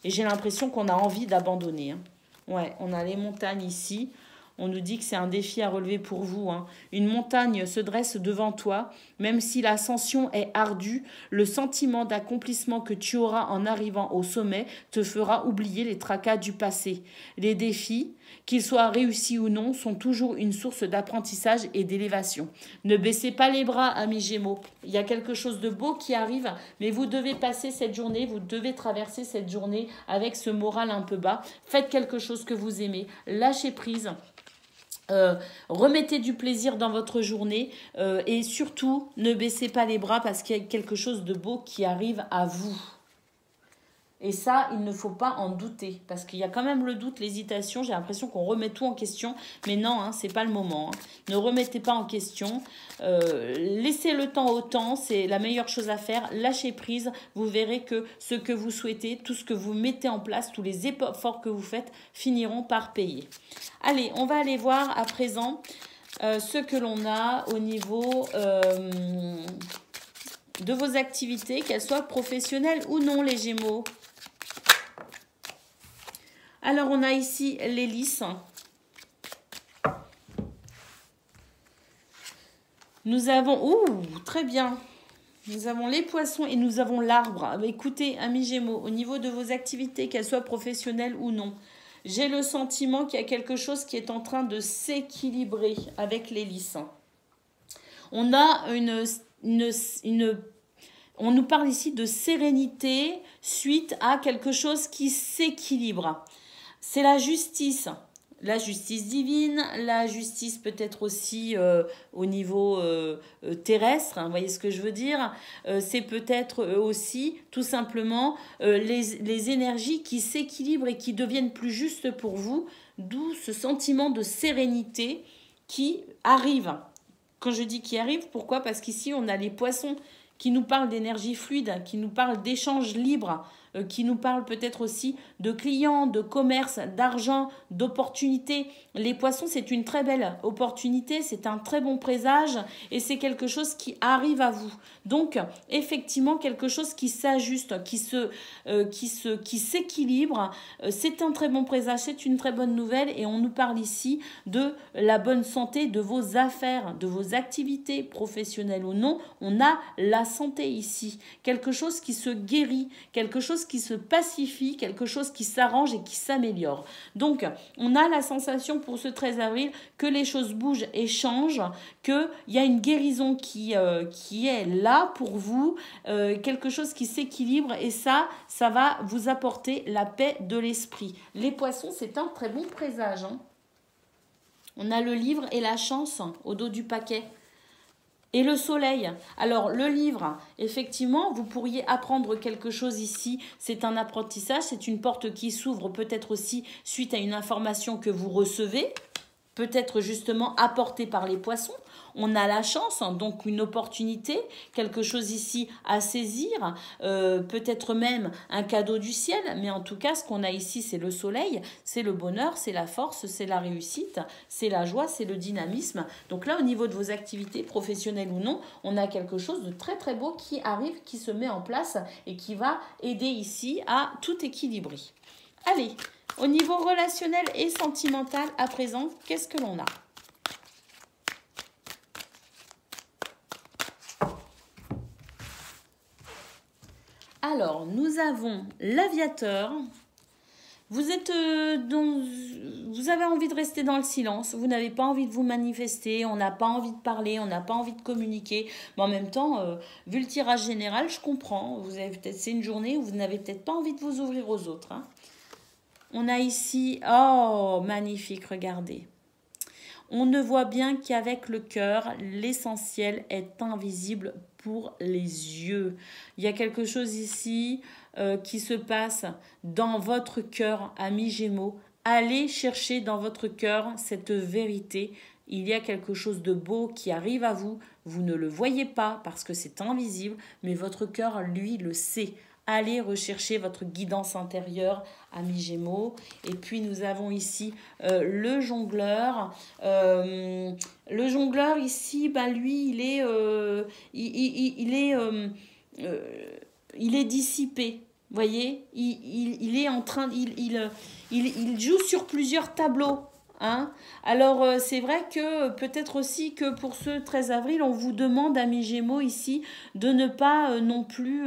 Et j'ai l'impression qu'on a envie d'abandonner. Hein. Ouais, on a les montagnes ici. On nous dit que c'est un défi à relever pour vous. Hein. Une montagne se dresse devant toi. Même si l'ascension est ardue, le sentiment d'accomplissement que tu auras en arrivant au sommet te fera oublier les tracas du passé. Les défis, qu'ils soient réussis ou non, sont toujours une source d'apprentissage et d'élévation. Ne baissez pas les bras, amis Gémeaux. Il y a quelque chose de beau qui arrive, mais vous devez passer cette journée, vous devez traverser cette journée avec ce moral un peu bas. Faites quelque chose que vous aimez, lâchez prise. Remettez du plaisir dans votre journée et surtout ne baissez pas les bras parce qu'il y a quelque chose de beau qui arrive à vous. Et ça, il ne faut pas en douter, parce qu'il y a quand même le doute, l'hésitation. J'ai l'impression qu'on remet tout en question, mais non, hein, c'est pas le moment. Hein. Ne remettez pas en question. Laissez le temps au temps, c'est la meilleure chose à faire. Lâchez prise. Vous verrez que ce que vous souhaitez, tout ce que vous mettez en place, tous les efforts que vous faites, finiront par payer. Allez, on va aller voir à présent ce que l'on a au niveau de vos activités, qu'elles soient professionnelles ou non, les Gémeaux. Alors, on a ici l'hélice. Nous avons... Ouh, très bien. Nous avons les poissons et nous avons l'arbre. Écoutez, amis Gémeaux, au niveau de vos activités, qu'elles soient professionnelles ou non, j'ai le sentiment qu'il y a quelque chose qui est en train de s'équilibrer avec l'hélice. On a on nous parle ici de sérénité suite à quelque chose qui s'équilibre. C'est la justice divine, la justice peut-être aussi au niveau terrestre, hein, vous voyez ce que je veux dire, c'est peut-être aussi tout simplement les énergies qui s'équilibrent et qui deviennent plus justes pour vous, d'où ce sentiment de sérénité qui arrive. Quand je dis qui arrive, pourquoi? Parce qu'ici on a les poissons qui nous parlent d'énergie fluide, qui nous parlent d'échanges libres, qui nous parlent peut-être aussi de clients, de commerce, d'argent, d'opportunités. Les poissons, c'est une très belle opportunité, c'est un très bon présage et c'est quelque chose qui arrive à vous. Donc, effectivement, quelque chose qui s'ajuste, qui s'équilibre, c'est un très bon présage, c'est une très bonne nouvelle et on nous parle ici de la bonne santé de vos affaires, de vos activités professionnelles ou non. On a la santé ici, quelque chose qui se guérit, quelque chose qui se pacifie, quelque chose qui s'arrange et qui s'améliore. Donc, on a la sensation pour ce 13 avril que les choses bougent et changent, qu'il y a une guérison qui est là pour vous, quelque chose qui s'équilibre et ça va vous apporter la paix de l'esprit. Les poissons, c'est un très bon présage. Hein. On a le livre et la chance au dos du paquet. Et le soleil. Alors, le livre, effectivement, vous pourriez apprendre quelque chose ici. C'est un apprentissage, c'est une porte qui s'ouvre peut-être aussi suite à une information que vous recevez, peut-être justement apportée par les poissons. On a la chance, donc une opportunité, quelque chose ici à saisir, peut-être même un cadeau du ciel, mais en tout cas, ce qu'on a ici, c'est le soleil, c'est le bonheur, c'est la force, c'est la réussite, c'est la joie, c'est le dynamisme. Donc là, au niveau de vos activités professionnelles ou non, on a quelque chose de très très beau qui arrive, qui se met en place et qui va aider ici à tout équilibrer. Allez, au niveau relationnel et sentimental, à présent, qu'est-ce que l'on a ? Alors, nous avons l'aviateur. Vous avez envie de rester dans le silence, vous n'avez pas envie de vous manifester, on n'a pas envie de parler, on n'a pas envie de communiquer. Mais en même temps, vu le tirage général, je comprends. C'est une journée où vous n'avez peut-être pas envie de vous ouvrir aux autres. Hein. On a ici, oh, magnifique, regardez. On ne voit bien qu'avec le cœur, l'essentiel est invisible pour les yeux. Il y a quelque chose ici qui se passe dans votre cœur, amis Gémeaux. Allez chercher dans votre cœur cette vérité. Il y a quelque chose de beau qui arrive à vous. Vous ne le voyez pas parce que c'est invisible, mais votre cœur, lui, le sait. Allez rechercher votre guidance intérieure, amis Gémeaux. Et puis, nous avons ici le jongleur. Le jongleur, ici, bah, lui, il est dissipé. Vous voyez, il est en train... Il joue sur plusieurs tableaux. Hein? Alors, c'est vrai que peut-être aussi que pour ce 13 avril, on vous demande, amis Gémeaux, ici, de ne pas non plus,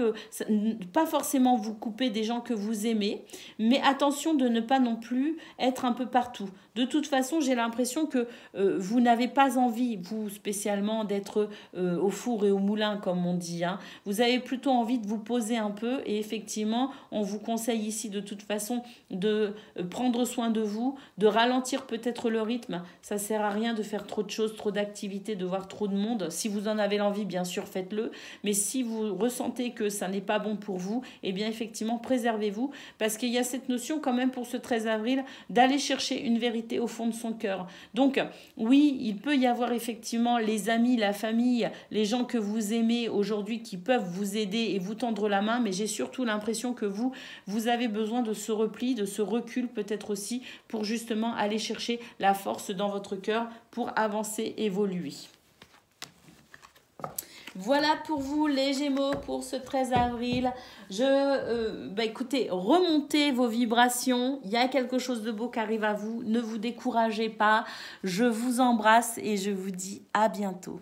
pas forcément vous couper des gens que vous aimez, mais attention de ne pas non plus être un peu partout. De toute façon, j'ai l'impression que vous n'avez pas envie, vous spécialement, d'être au four et au moulin, comme on dit. Hein. Vous avez plutôt envie de vous poser un peu et effectivement, on vous conseille ici de toute façon de prendre soin de vous, de ralentir peut-être peut-être le rythme. Ça ne sert à rien de faire trop de choses, trop d'activités, de voir trop de monde. Si vous en avez l'envie, bien sûr, faites-le. Mais si vous ressentez que ça n'est pas bon pour vous, eh bien, effectivement, préservez-vous. Parce qu'il y a cette notion quand même pour ce 13 avril d'aller chercher une vérité au fond de son cœur. Donc, oui, il peut y avoir effectivement les amis, la famille, les gens que vous aimez aujourd'hui qui peuvent vous aider et vous tendre la main. Mais j'ai surtout l'impression que vous avez besoin de ce repli, de ce recul peut-être aussi pour justement aller chercher la force dans votre cœur pour avancer, évoluer. Voilà pour vous les Gémeaux pour ce 13 avril. Écoutez, remontez vos vibrations. Il y a quelque chose de beau qui arrive à vous. Ne vous découragez pas. Je vous embrasse et je vous dis à bientôt.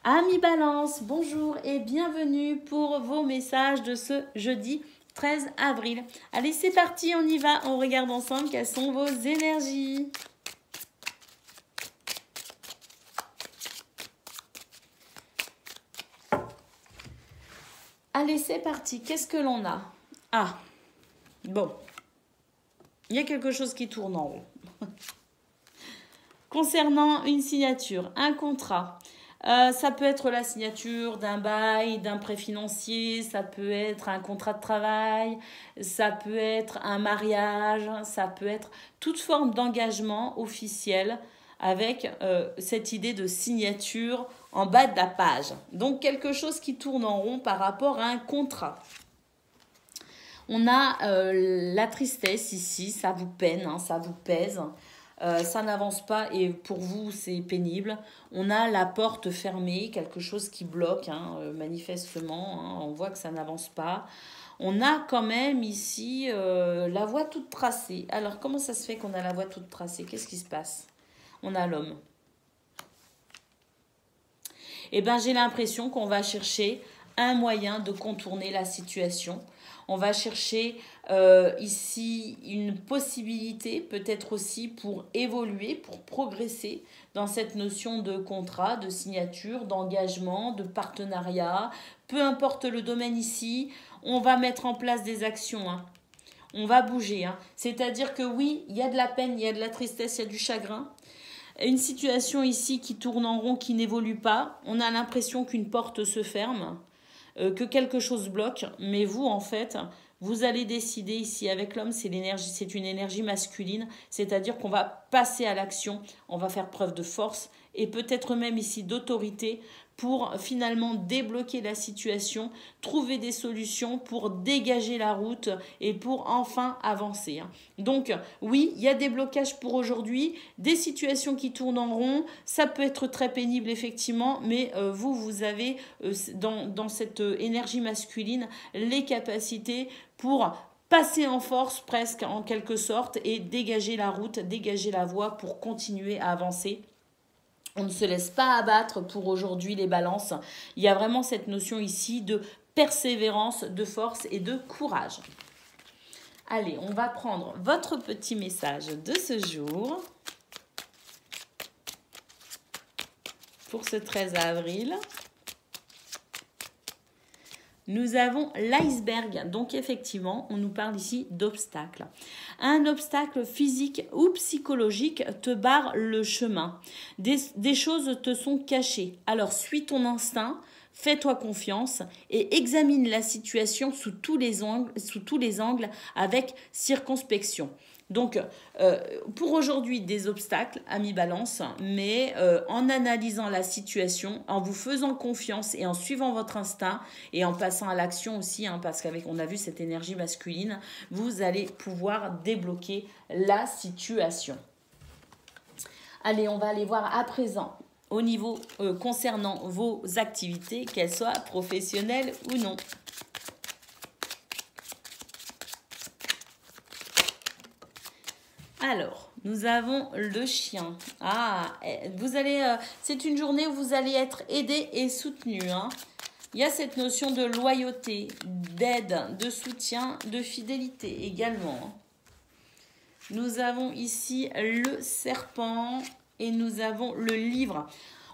Amis Balance, bonjour et bienvenue pour vos messages de ce jeudi 13 avril. Allez, c'est parti, on y va. On regarde ensemble quelles sont vos énergies. Allez, c'est parti. Qu'est-ce que l'on a? Ah, bon. Il y a quelque chose qui tourne en rond. Concernant une signature, un contrat. Ça peut être la signature d'un bail, d'un prêt financier, ça peut être un contrat de travail, ça peut être un mariage, ça peut être toute forme d'engagement officiel avec cette idée de signature en bas de la page. Donc quelque chose qui tourne en rond par rapport à un contrat. On a la tristesse ici, ça vous peine, hein, ça vous pèse. Ça n'avance pas et pour vous c'est pénible. On a la porte fermée, quelque chose qui bloque manifestement, hein, on voit que ça n'avance pas. On a quand même ici la voie toute tracée. Alors comment ça se fait qu'on a la voie toute tracée? Qu'est-ce qui se passe? On a l'homme. Eh bien j'ai l'impression qu'on va chercher un moyen de contourner la situation. On va chercher ici une possibilité peut-être aussi pour évoluer, pour progresser dans cette notion de contrat, de signature, d'engagement, de partenariat. Peu importe le domaine ici, on va mettre en place des actions. Hein. On va bouger. Hein. C'est-à-dire que oui, il y a de la peine, il y a de la tristesse, il y a du chagrin. Une situation ici qui tourne en rond, qui n'évolue pas. On a l'impression qu'une porte se ferme. Que quelque chose bloque, mais vous en fait, vous allez décider ici avec l'homme, c'est une énergie masculine, c'est-à-dire qu'on va passer à l'action, on va faire preuve de force et peut-être même ici d'autorité pour finalement débloquer la situation, trouver des solutions pour dégager la route et pour enfin avancer. Donc oui, il y a des blocages pour aujourd'hui, des situations qui tournent en rond, ça peut être très pénible effectivement, mais vous avez dans cette énergie masculine les capacités pour passer en force presque en quelque sorte et dégager la route, dégager la voie pour continuer à avancer. On ne se laisse pas abattre pour aujourd'hui les balances. Il y a vraiment cette notion ici de persévérance, de force et de courage. Allez, on va prendre votre petit message de ce jour pour ce 13 avril. Nous avons l'iceberg, donc effectivement, on nous parle ici d'obstacles. Un obstacle physique ou psychologique te barre le chemin. Des choses te sont cachées. Alors, suis ton instinct, fais-toi confiance et examine la situation sous tous les angles avec circonspection. Donc, pour aujourd'hui, des obstacles, amis Balance, mais en analysant la situation, en vous faisant confiance et en suivant votre instinct et en passant à l'action aussi, parce qu'on a vu cette énergie masculine, vous allez pouvoir débloquer la situation. Allez, on va aller voir à présent au niveau concernant vos activités, qu'elles soient professionnelles ou non. Alors, nous avons le chien. Ah, c'est une journée où vous allez être aidé et soutenu. Il y a cette notion de loyauté, d'aide, de soutien, de fidélité également. Nous avons ici le serpent et nous avons le livre.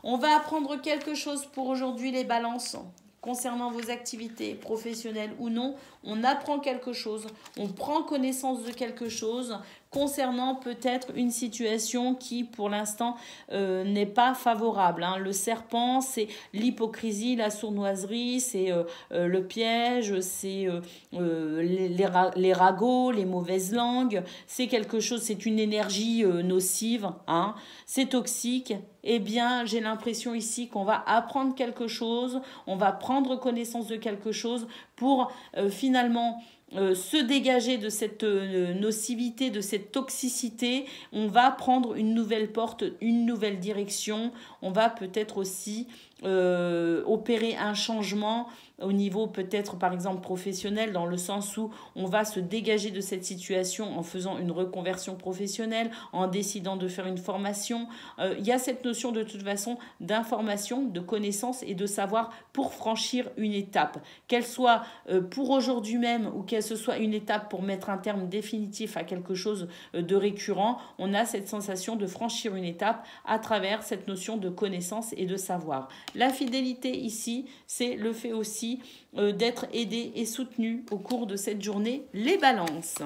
On va apprendre quelque chose pour aujourd'hui les balances. Concernant vos activités professionnelles ou non, on apprend quelque chose, on prend connaissance de quelque chose concernant peut-être une situation qui pour l'instant n'est pas favorable. Hein. Le serpent, c'est l'hypocrisie, la sournoiserie, c'est le piège, c'est les ragots, les mauvaises langues, c'est quelque chose, c'est une énergie nocive, hein, c'est toxique. Eh bien, j'ai l'impression ici qu'on va apprendre quelque chose, on va prendre connaissance de quelque chose pour finalement se dégager de cette nocivité, de cette toxicité. On va prendre une nouvelle porte, une nouvelle direction. On va peut-être aussi opérer un changement au niveau peut-être par exemple professionnel, dans le sens où on va se dégager de cette situation en faisant une reconversion professionnelle, en décidant de faire une formation. Il y a cette notion de toute façon d'information, de connaissance et de savoir pour franchir une étape, qu'elle soit pour aujourd'hui même ou qu'elle ce soit une étape pour mettre un terme définitif à quelque chose de récurrent. On a cette sensation de franchir une étape à travers cette notion de connaissance et de savoir. La fidélité ici, c'est le fait aussi d'être aidé et soutenu au cours de cette journée, les balances.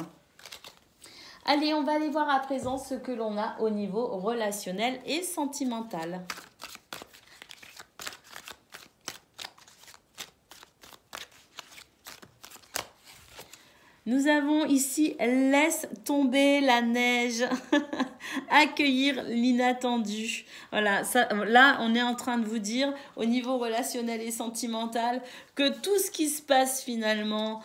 Allez, on va aller voir à présent ce que l'on a au niveau relationnel et sentimental. Nous avons ici « Laisse tomber la neige ». Accueillir l'inattendu. Voilà, ça, là, on est en train de vous dire, au niveau relationnel et sentimental, que tout ce qui se passe finalement,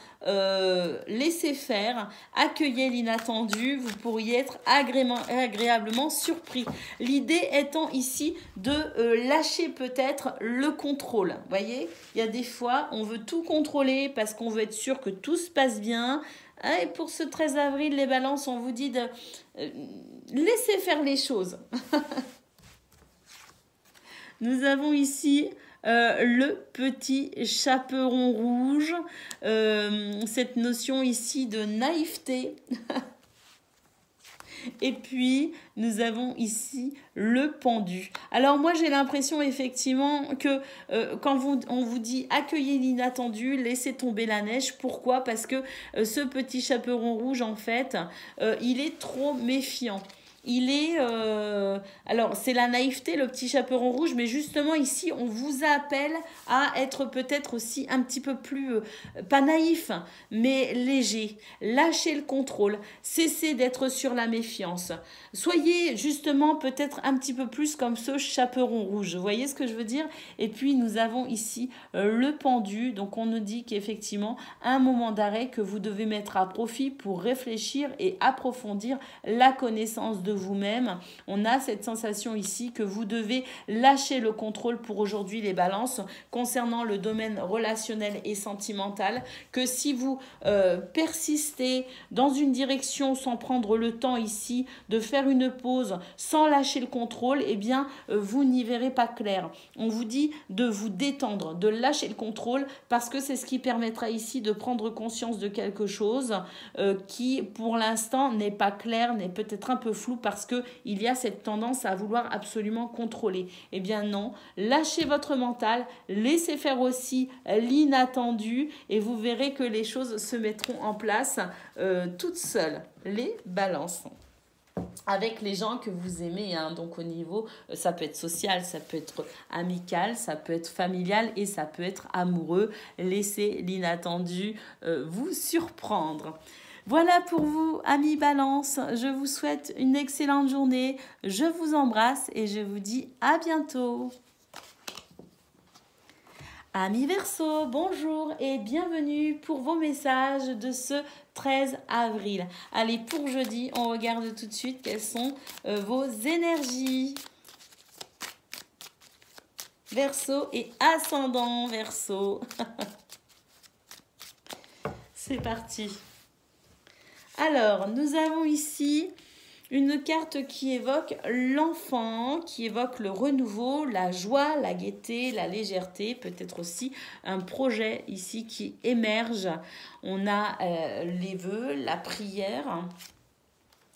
laissez faire, accueillez l'inattendu, vous pourriez être agréablement surpris. L'idée étant ici de lâcher peut-être le contrôle. Vous voyez, il y a des fois, on veut tout contrôler parce qu'on veut être sûr que tout se passe bien. Et pour ce 13 avril, les balances, on vous dit de laisser faire les choses. Nous avons ici le petit chaperon rouge, cette notion ici de naïveté. Et puis, nous avons ici le pendu. Alors moi, j'ai l'impression effectivement que quand on vous dit accueillez l'inattendu, laissez tomber la neige. Pourquoi? Parce que ce petit chaperon rouge, en fait, il est trop méfiant. Il est... alors, c'est la naïveté, le petit chaperon rouge, mais justement, ici, on vous appelle à être peut-être aussi un petit peu plus, pas naïf, mais léger. Lâchez le contrôle. Cessez d'être sur la méfiance. Soyez justement peut-être un petit peu plus comme ce chaperon rouge. Vous voyez ce que je veux dire? Et puis, nous avons ici le pendu. Donc, on nous dit qu'effectivement, un moment d'arrêt que vous devez mettre à profit pour réfléchir et approfondir la connaissance de vous-même. On a cette sensation ici que vous devez lâcher le contrôle pour aujourd'hui, les balances, concernant le domaine relationnel et sentimental, que si vous persistez dans une direction sans prendre le temps ici de faire une pause, sans lâcher le contrôle, eh bien, vous n'y verrez pas clair. On vous dit de vous détendre, de lâcher le contrôle, parce que c'est ce qui permettra ici de prendre conscience de quelque chose qui, pour l'instant, n'est pas clair, n'est peut-être un peu flou, parce qu'il y a cette tendance à vouloir absolument contrôler. Eh bien non, lâchez votre mental, laissez faire aussi l'inattendu et vous verrez que les choses se mettront en place toutes seules. Les balances. Avec les gens que vous aimez, hein. Donc au niveau, ça peut être social, ça peut être amical, ça peut être familial et ça peut être amoureux. Laissez l'inattendu vous surprendre. Voilà pour vous, amis Balance. Je vous souhaite une excellente journée. Je vous embrasse et je vous dis à bientôt. Amis Verseau, bonjour et bienvenue pour vos messages de ce 13 avril. Allez, pour jeudi, on regarde tout de suite quelles sont vos énergies. Verseau et ascendant Verseau. C'est parti. Alors, nous avons ici une carte qui évoque l'enfant, qui évoque le renouveau, la joie, la gaieté, la légèreté, peut-être aussi un projet ici qui émerge. On a les vœux, la prière.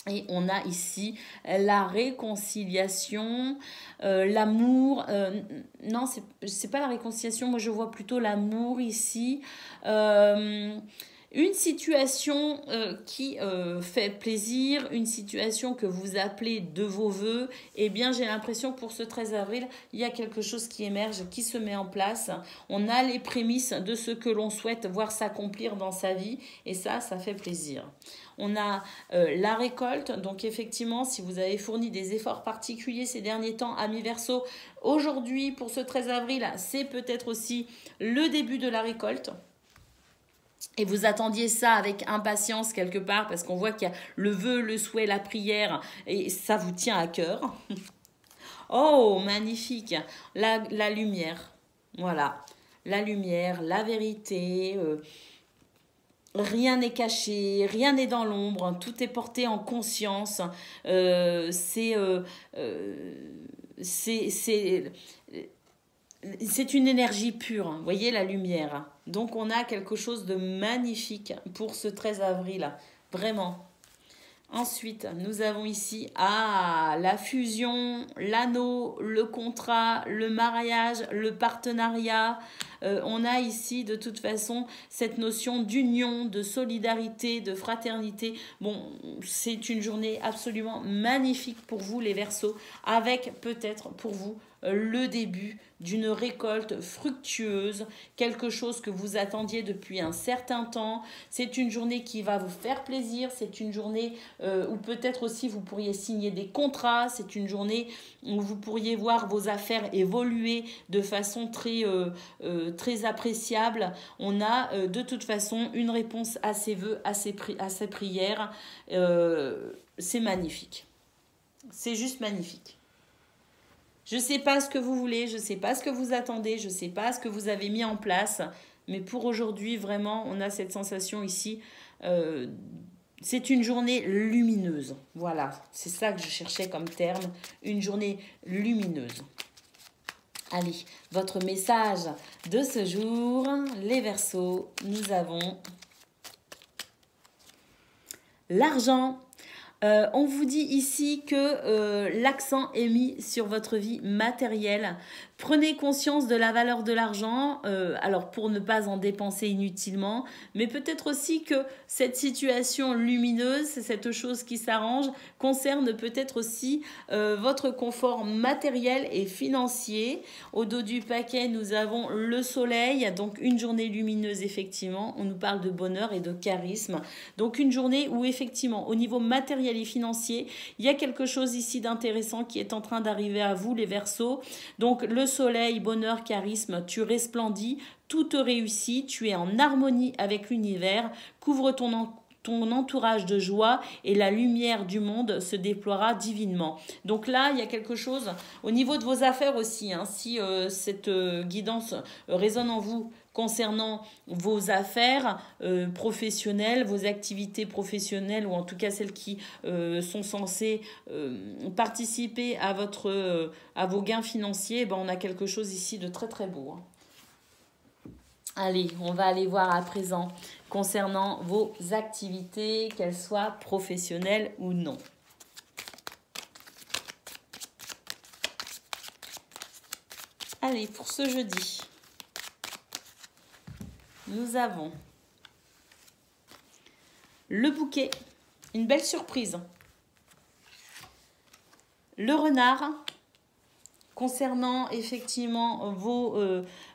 Et on a ici la réconciliation, l'amour. Non, c'est pas la réconciliation, moi je vois plutôt l'amour ici. Une situation qui fait plaisir, une situation que vous appelez de vos voeux, eh bien j'ai l'impression que pour ce 13 avril, il y a quelque chose qui émerge, qui se met en place. On a les prémices de ce que l'on souhaite voir s'accomplir dans sa vie et ça fait plaisir. On a la récolte, donc effectivement, si vous avez fourni des efforts particuliers ces derniers temps, amis Verseau, aujourd'hui, pour ce 13 avril, c'est peut-être aussi le début de la récolte. Et vous attendiez ça avec impatience quelque part parce qu'on voit qu'il y a le vœu, le souhait, la prière et ça vous tient à cœur. Oh, magnifique. La lumière. Voilà. La lumière, la vérité. Rien n'est caché, rien n'est dans l'ombre. Tout est porté en conscience. C'est une énergie pure, vous voyez la lumière. Donc on a quelque chose de magnifique pour ce 13 avril, vraiment. Ensuite, nous avons ici la fusion, l'anneau, le contrat, le mariage, le partenariat. On a ici de toute façon cette notion d'union, de solidarité, de fraternité. Bon, c'est une journée absolument magnifique pour vous les Verseaux, avec peut-être pour vous le début d'une récolte fructueuse, quelque chose que vous attendiez depuis un certain temps. C'est une journée qui va vous faire plaisir, c'est une journée où peut-être aussi vous pourriez signer des contrats, c'est une journée où vous pourriez voir vos affaires évoluer de façon très appréciable. On a de toute façon une réponse à ces vœux, à ces prières. C'est magnifique. C'est juste magnifique. Je ne sais pas ce que vous voulez, je ne sais pas ce que vous attendez, je ne sais pas ce que vous avez mis en place. Mais pour aujourd'hui, vraiment, on a cette sensation ici. C'est une journée lumineuse. Voilà, c'est ça que je cherchais comme terme. Une journée lumineuse. Allez, votre message de ce jour, les Verseaux, nous avons l'argent. On vous dit ici que l'accent est mis sur votre vie matérielle. Prenez conscience de la valeur de l'argent, alors pour ne pas en dépenser inutilement, mais peut-être aussi que cette situation lumineuse, cette chose qui s'arrange, concerne peut-être aussi votre confort matériel et financier. Au dos du paquet, nous avons le soleil, donc une journée lumineuse effectivement. On nous parle de bonheur et de charisme. Donc une journée où effectivement, au niveau matériel et financier, il y a quelque chose ici d'intéressant qui est en train d'arriver à vous les Verseaux. Donc le soleil, bonheur, charisme, tu resplendis, tout te réussit, tu es en harmonie avec l'univers, couvre ton entourage de joie et la lumière du monde se déploiera divinement. Donc là, il y a quelque chose au niveau de vos affaires aussi, hein, si cette guidance résonne en vous concernant vos affaires professionnelles, vos activités professionnelles ou en tout cas celles qui sont censées participer à vos gains financiers, ben, on a quelque chose ici de très très beau. Hein. Allez, on va aller voir à présent concernant vos activités, qu'elles soient professionnelles ou non. Allez, pour ce jeudi, nous avons le bouquet, une belle surprise. Le renard, concernant effectivement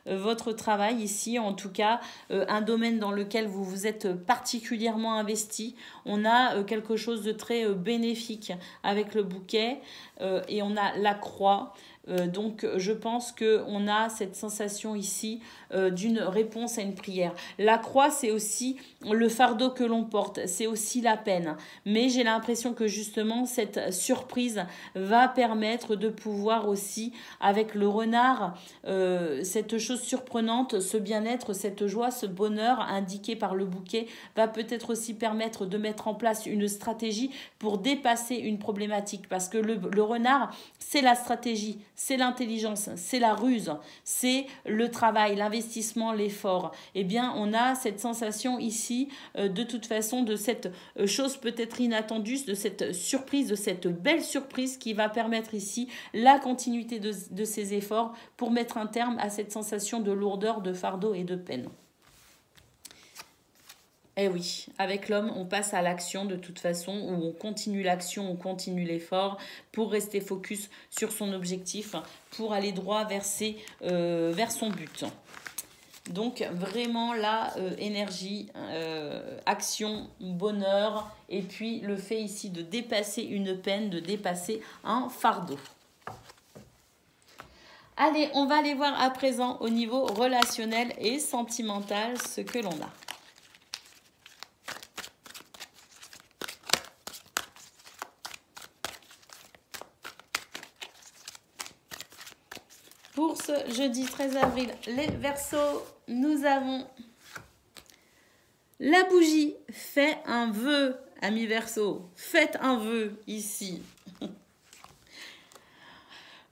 votre travail ici, en tout cas un domaine dans lequel vous vous êtes particulièrement investi, on a quelque chose de très bénéfique avec le bouquet et on a la croix. Donc je pense qu'on a cette sensation ici d'une réponse à une prière. La croix, c'est aussi le fardeau que l'on porte, c'est aussi la peine. Mais j'ai l'impression que justement cette surprise va permettre de pouvoir aussi, avec le renard, cette chose surprenante, ce bien-être, cette joie, ce bonheur indiqué par le bouquet va peut-être aussi permettre de mettre en place une stratégie pour dépasser une problématique. Parce que le renard, c'est la stratégie, c'est l'intelligence, c'est la ruse, c'est le travail, l'investissement, l'effort. Eh bien, on a cette sensation ici, de toute façon, de cette chose peut-être inattendue, de cette surprise, de cette belle surprise qui va permettre ici la continuité de ces efforts pour mettre un terme à cette sensation de lourdeur, de fardeau et de peine. Eh oui, avec l'homme, on passe à l'action de toute façon, où on continue l'action, on continue l'effort pour rester focus sur son objectif, pour aller droit vers son but. Donc vraiment là, énergie, action, bonheur, et puis le fait ici de dépasser une peine, de dépasser un fardeau. Allez, on va aller voir à présent au niveau relationnel et sentimental ce que l'on a. Pour ce jeudi 13 avril, les Verseaux, nous avons la bougie. Fais un vœu, amis Verseaux. Faites un vœu ici.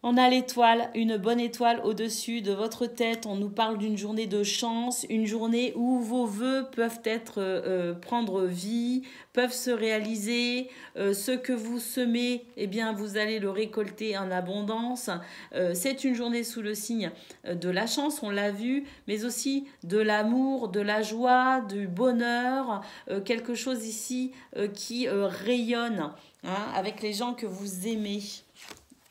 On a l'étoile, une bonne étoile au-dessus de votre tête. On nous parle d'une journée de chance, une journée où vos vœux peuvent prendre vie, peuvent se réaliser. Ce que vous semez, eh bien, vous allez le récolter en abondance. C'est une journée sous le signe de la chance, on l'a vu, mais aussi de l'amour, de la joie, du bonheur. Quelque chose ici qui rayonne avec les gens que vous aimez.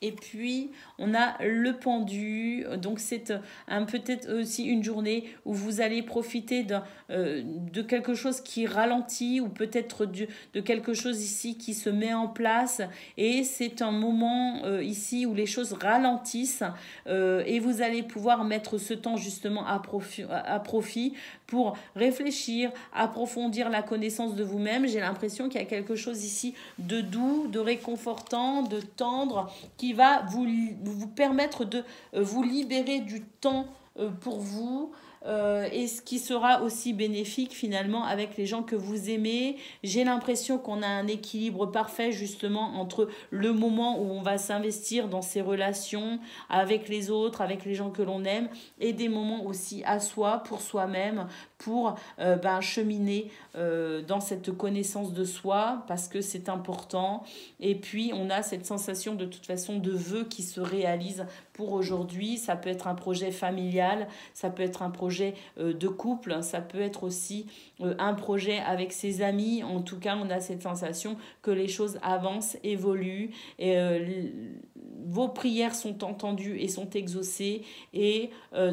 Et puis, on a le pendu. Donc, c'est peut-être aussi une journée où vous allez profiter de quelque chose qui ralentit ou peut-être de quelque chose ici qui se met en place. Et c'est un moment ici où les choses ralentissent et vous allez pouvoir mettre ce temps justement à profit pour réfléchir, approfondir la connaissance de vous-même. J'ai l'impression qu'il y a quelque chose ici de doux, de réconfortant, de tendre qui va vous permettre de vous libérer du temps pour vous et ce qui sera aussi bénéfique finalement avec les gens que vous aimez. J'ai l'impression qu'on a un équilibre parfait justement entre le moment où on va s'investir dans ses relations avec les autres, avec les gens que l'on aime et des moments aussi à soi, pour soi-même, pour cheminer dans cette connaissance de soi parce que c'est important. Et puis on a cette sensation de toute façon de vœux qui se réalisent pour aujourd'hui. Ça peut être un projet familial, ça peut être un projet de couple, ça peut être aussi un projet avec ses amis. En tout cas, on a cette sensation que les choses avancent, évoluent et vos prières sont entendues et sont exaucées et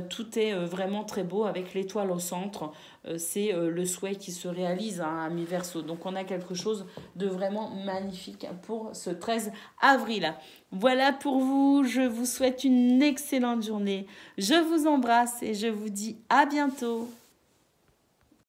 tout est vraiment très beau avec l'étoile au centre. C'est le souhait qui se réalise, amis Verseaux. Donc on a quelque chose de vraiment magnifique pour ce 13 avril. Voilà pour vous, je vous souhaite une excellente journée. Je vous embrasse et je vous dis à bientôt.